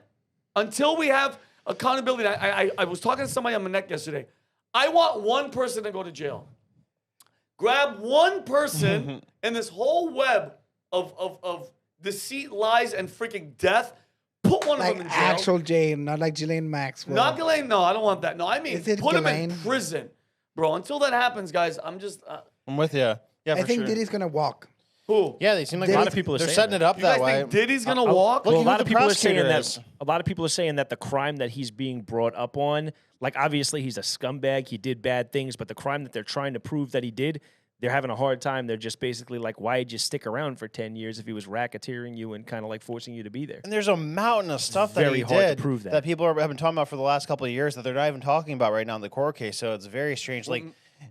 Until we have accountability. I was talking to somebody on my neck yesterday. I want one person to go to jail. Grab one person in this whole web of deceit, lies, and freaking death. Put one of them in jail. Actual jail, not like Ghislaine Maxwell. Not Ghislaine. No, I don't want that. No, I mean put him in prison, bro. Until that happens, guys, I'm just. I'm with you. Yeah, I think Diddy's gonna walk. Who? Yeah, they seem like a lot of people are they're saying setting that. it up You that guys way. think Diddy's gonna walk? Well, a lot of people are saying that. A lot of people are saying that the crime that he's being brought up on, like obviously he's a scumbag, he did bad things, but the crime that they're trying to prove that he did, they're having a hard time. They're just basically like, why did you stick around for 10 years if he was racketeering you and kind of like forcing you to be there? And there's a mountain of stuff that very he hard did to prove that people have been talking about for the last couple of years that they're not even talking about right now in the court case. So it's very strange. Like,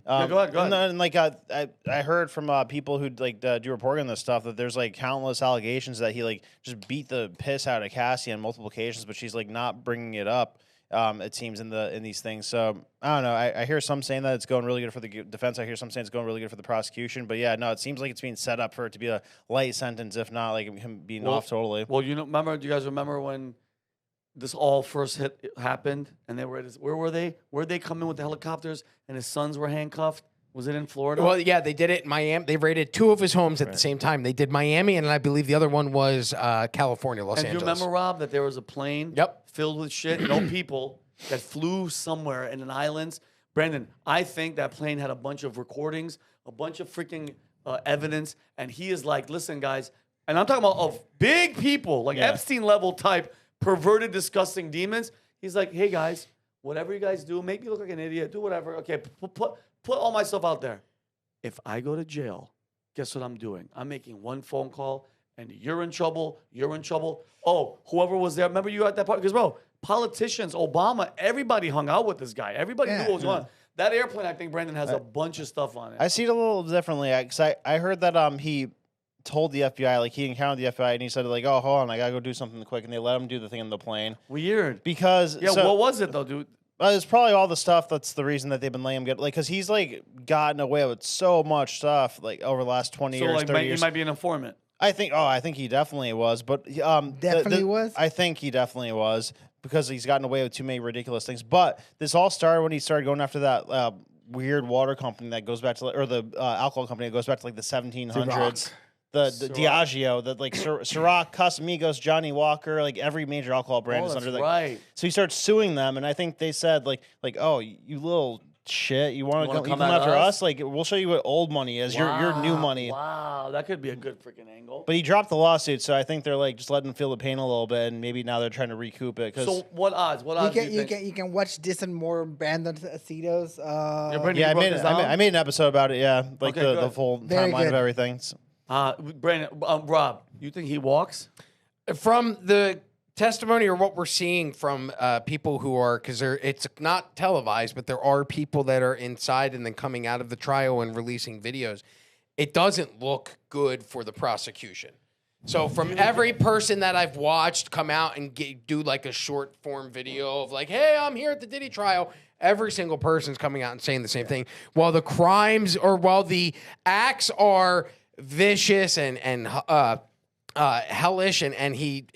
yeah, go ahead. And like I heard from people who like do reporting on this stuff that there's like countless allegations that he like just beat the piss out of Cassie on multiple occasions, but she's like not bringing it up. It seems in these things. So I don't know. I hear some saying that it's going really good for the defense. I hear some saying it's going really good for the prosecution. But yeah, no, it seems like it's being set up for it to be a light sentence, if not like him being off totally. Well, do you guys remember when this all first happened and they were where were they? Where'd they come in with the helicopters and his sons were handcuffed? Was it in Florida? Well, yeah, they did it in Miami. They raided 2 of his homes at the same time. They did Miami, and I believe the other one was California, Los Angeles. And do you remember, Rob, that there was a plane filled with shit, no people, that flew somewhere in an island? Brandon, I think that plane had a bunch of recordings, a bunch of freaking evidence, and he is like, listen, guys, and I'm talking about of big people, like Epstein-level type, perverted, disgusting demons. He's like, hey, guys, whatever you guys do, make me look like an idiot, do whatever. Okay, put all my stuff out there. If I go to jail, guess what I'm doing? I'm making one phone call, and you're in trouble. You're in trouble. Oh, whoever was there. Remember you at that part? Because, bro, politicians, Obama, everybody hung out with this guy. Everybody knew what was going on. That airplane, I think, Brandon, has a bunch of stuff on it. I see it a little differently. Because I heard that he told the FBI, like he encountered the FBI, and he said, like, oh, hold on, I got to go do something quick. And they let him do the thing in the plane. Weird. Because. Yeah, what was it, though, dude? It's probably all the stuff that's the reason that they've been letting him get, like, because he's like gotten away with so much stuff, like over the last 20 years, like, 30 years. He might be an informant. I think he definitely was, but definitely was. I think he definitely was because he's gotten away with too many ridiculous things. But this all started when he started going after that weird water company that goes back to, or the alcohol company that goes back to like the 1700s. The Diageo, the like Ciroc, Casamigos, Johnny Walker, like every major alcohol brand is under that. Right. So he starts suing them, and I think they said like, oh, you little shit, you want to come after us? Like, we'll show you what old money is. Your new money. Wow, that could be a good freaking angle. But he dropped the lawsuit, so I think they're like just letting him feel the pain a little bit, and maybe now they're trying to recoup it. So what odds? What odds? You can watch this and more Brandon Acetos. I made an episode about it. Yeah, like the full timeline of everything. So. Brandon, Rob, you think he walks? From the testimony or what we're seeing from people who are, because it's not televised, but there are people that are inside and then coming out of the trial and releasing videos. It doesn't look good for the prosecution. So from every person that I've watched come out and do like a short form video of like, hey, I'm here at the Diddy trial. Every single person's coming out and saying the same thing. While the crimes or while the acts are vicious and hellish, and he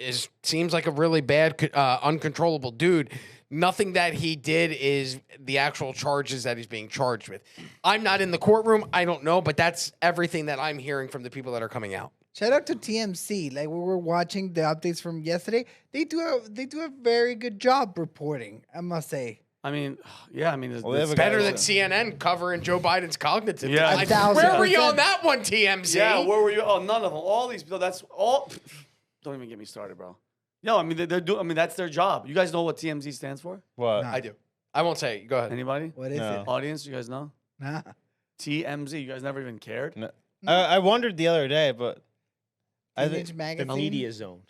seems like a really bad, uncontrollable dude. Nothing that he did is the actual charges that he's being charged with. I'm not in the courtroom. I don't know, but that's everything that I'm hearing from the people that are coming out. Shout out to TMC. Like, we were watching the updates from yesterday. They do a very good job reporting, I must say. I mean, yeah, I mean, it's better than CNN covering Joe Biden's cognitive. Yeah, where were you on that one, TMZ? Yeah, where were you? Oh, none of them. All these people. That's all. Don't even get me started, bro. No, I mean they're doing. I mean that's their job. You guys know what TMZ stands for? What? I do. I won't say it. Go ahead. Anybody? What is it? Audience, you guys know? Nah. TMZ. You guys never even cared? No. I wondered the other day, but Teenage Magazine. The media zone.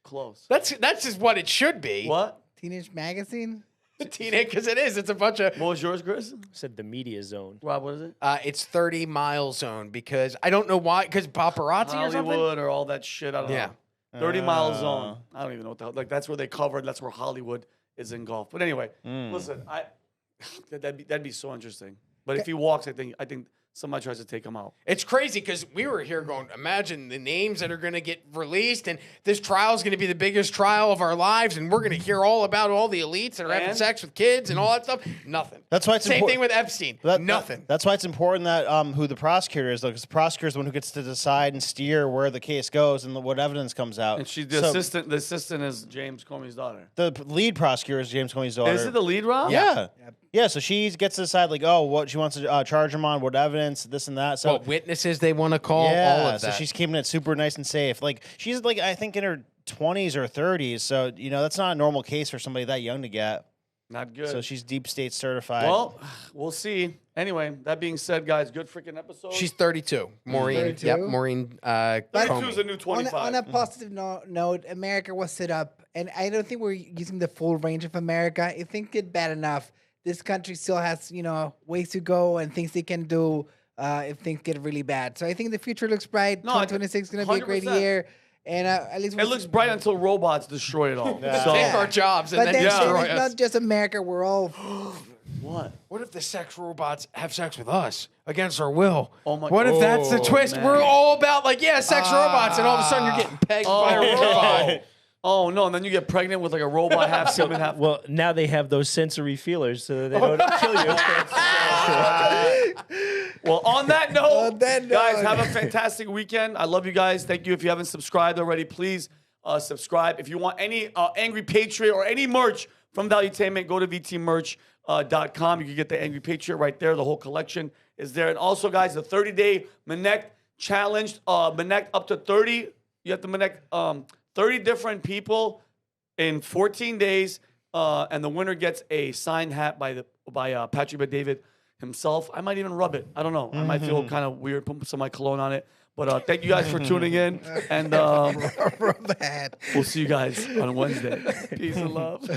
Close. That's just what it should be. What? Teenage Magazine. Teenage, because it is. It's a bunch of. What was yours, Chris? Said the media zone. Rob, what is it? It's 30 Mile Zone because I don't know why. Because paparazzi or something. Hollywood or all that shit. I don't know. 30 Mile Zone. I don't even know what the hell. Like that's where they covered. That's where Hollywood is engulfed. But anyway, listen. That'd be so interesting. But if he walks, I think somebody tries to take him out. It's crazy because we were here going, imagine the names that are going to get released, and this trial is going to be the biggest trial of our lives, and we're going to hear all about all the elites that are having sex with kids and all that stuff. Nothing. That's why it's same thing with Epstein. Nothing. That's why it's important that who the prosecutor is, though, because the prosecutor is the one who gets to decide and steer where the case goes and what evidence comes out. And she's the assistant. The assistant is James Comey's daughter. The lead prosecutor is James Comey's daughter. Is it the lead, Rob? Yeah. Yeah, so she gets to decide, like, what she wants to charge him on, what evidence, this and that. So what witnesses they want to call, all of that. So she's keeping it super nice and safe. Like, she's, like, I think in her 20s or 30s, so, that's not a normal case for somebody that young to get. Not good. So she's deep state certified. Well, we'll see. Anyway, that being said, guys, good freaking episode. She's 32. Maureen. 32? Yep, Maureen 32 is a new 25. On a positive note, America was set up, and I don't think we're using the full range of America. If things get bad enough, this country still has, ways to go and things they can do if things get really bad. So I think the future looks bright. 2026 is going to be a great year. And at least it looks bright until robots destroy it all. Take our jobs and then destroy us. It's not just America. We're all... What? What if the sex robots have sex with us against our will? Oh my! What if that's the twist? Man. We're all about sex robots, and all of a sudden you're getting pegged by a robot. Oh no! And then you get pregnant with like a robot half human, half. Well, now they have those sensory feelers, so they don't kill you. Well, on that note, guys, have a fantastic weekend. I love you guys. Thank you. If you haven't subscribed already, please subscribe. If you want any Angry Patriot or any merch from Valuetainment, go to vtmerch.com. You can get the Angry Patriot right there. The whole collection is there. And also, guys, the 30-day Manect challenge. Manect up to 30. You have to Manect 30 different people in 14 days, and the winner gets a signed hat by Patrick Bet-David himself. I might even rub it. I don't know. I might feel kind of weird, put some of my cologne on it. But thank you guys for tuning in, and we'll see you guys on Wednesday. Peace and love.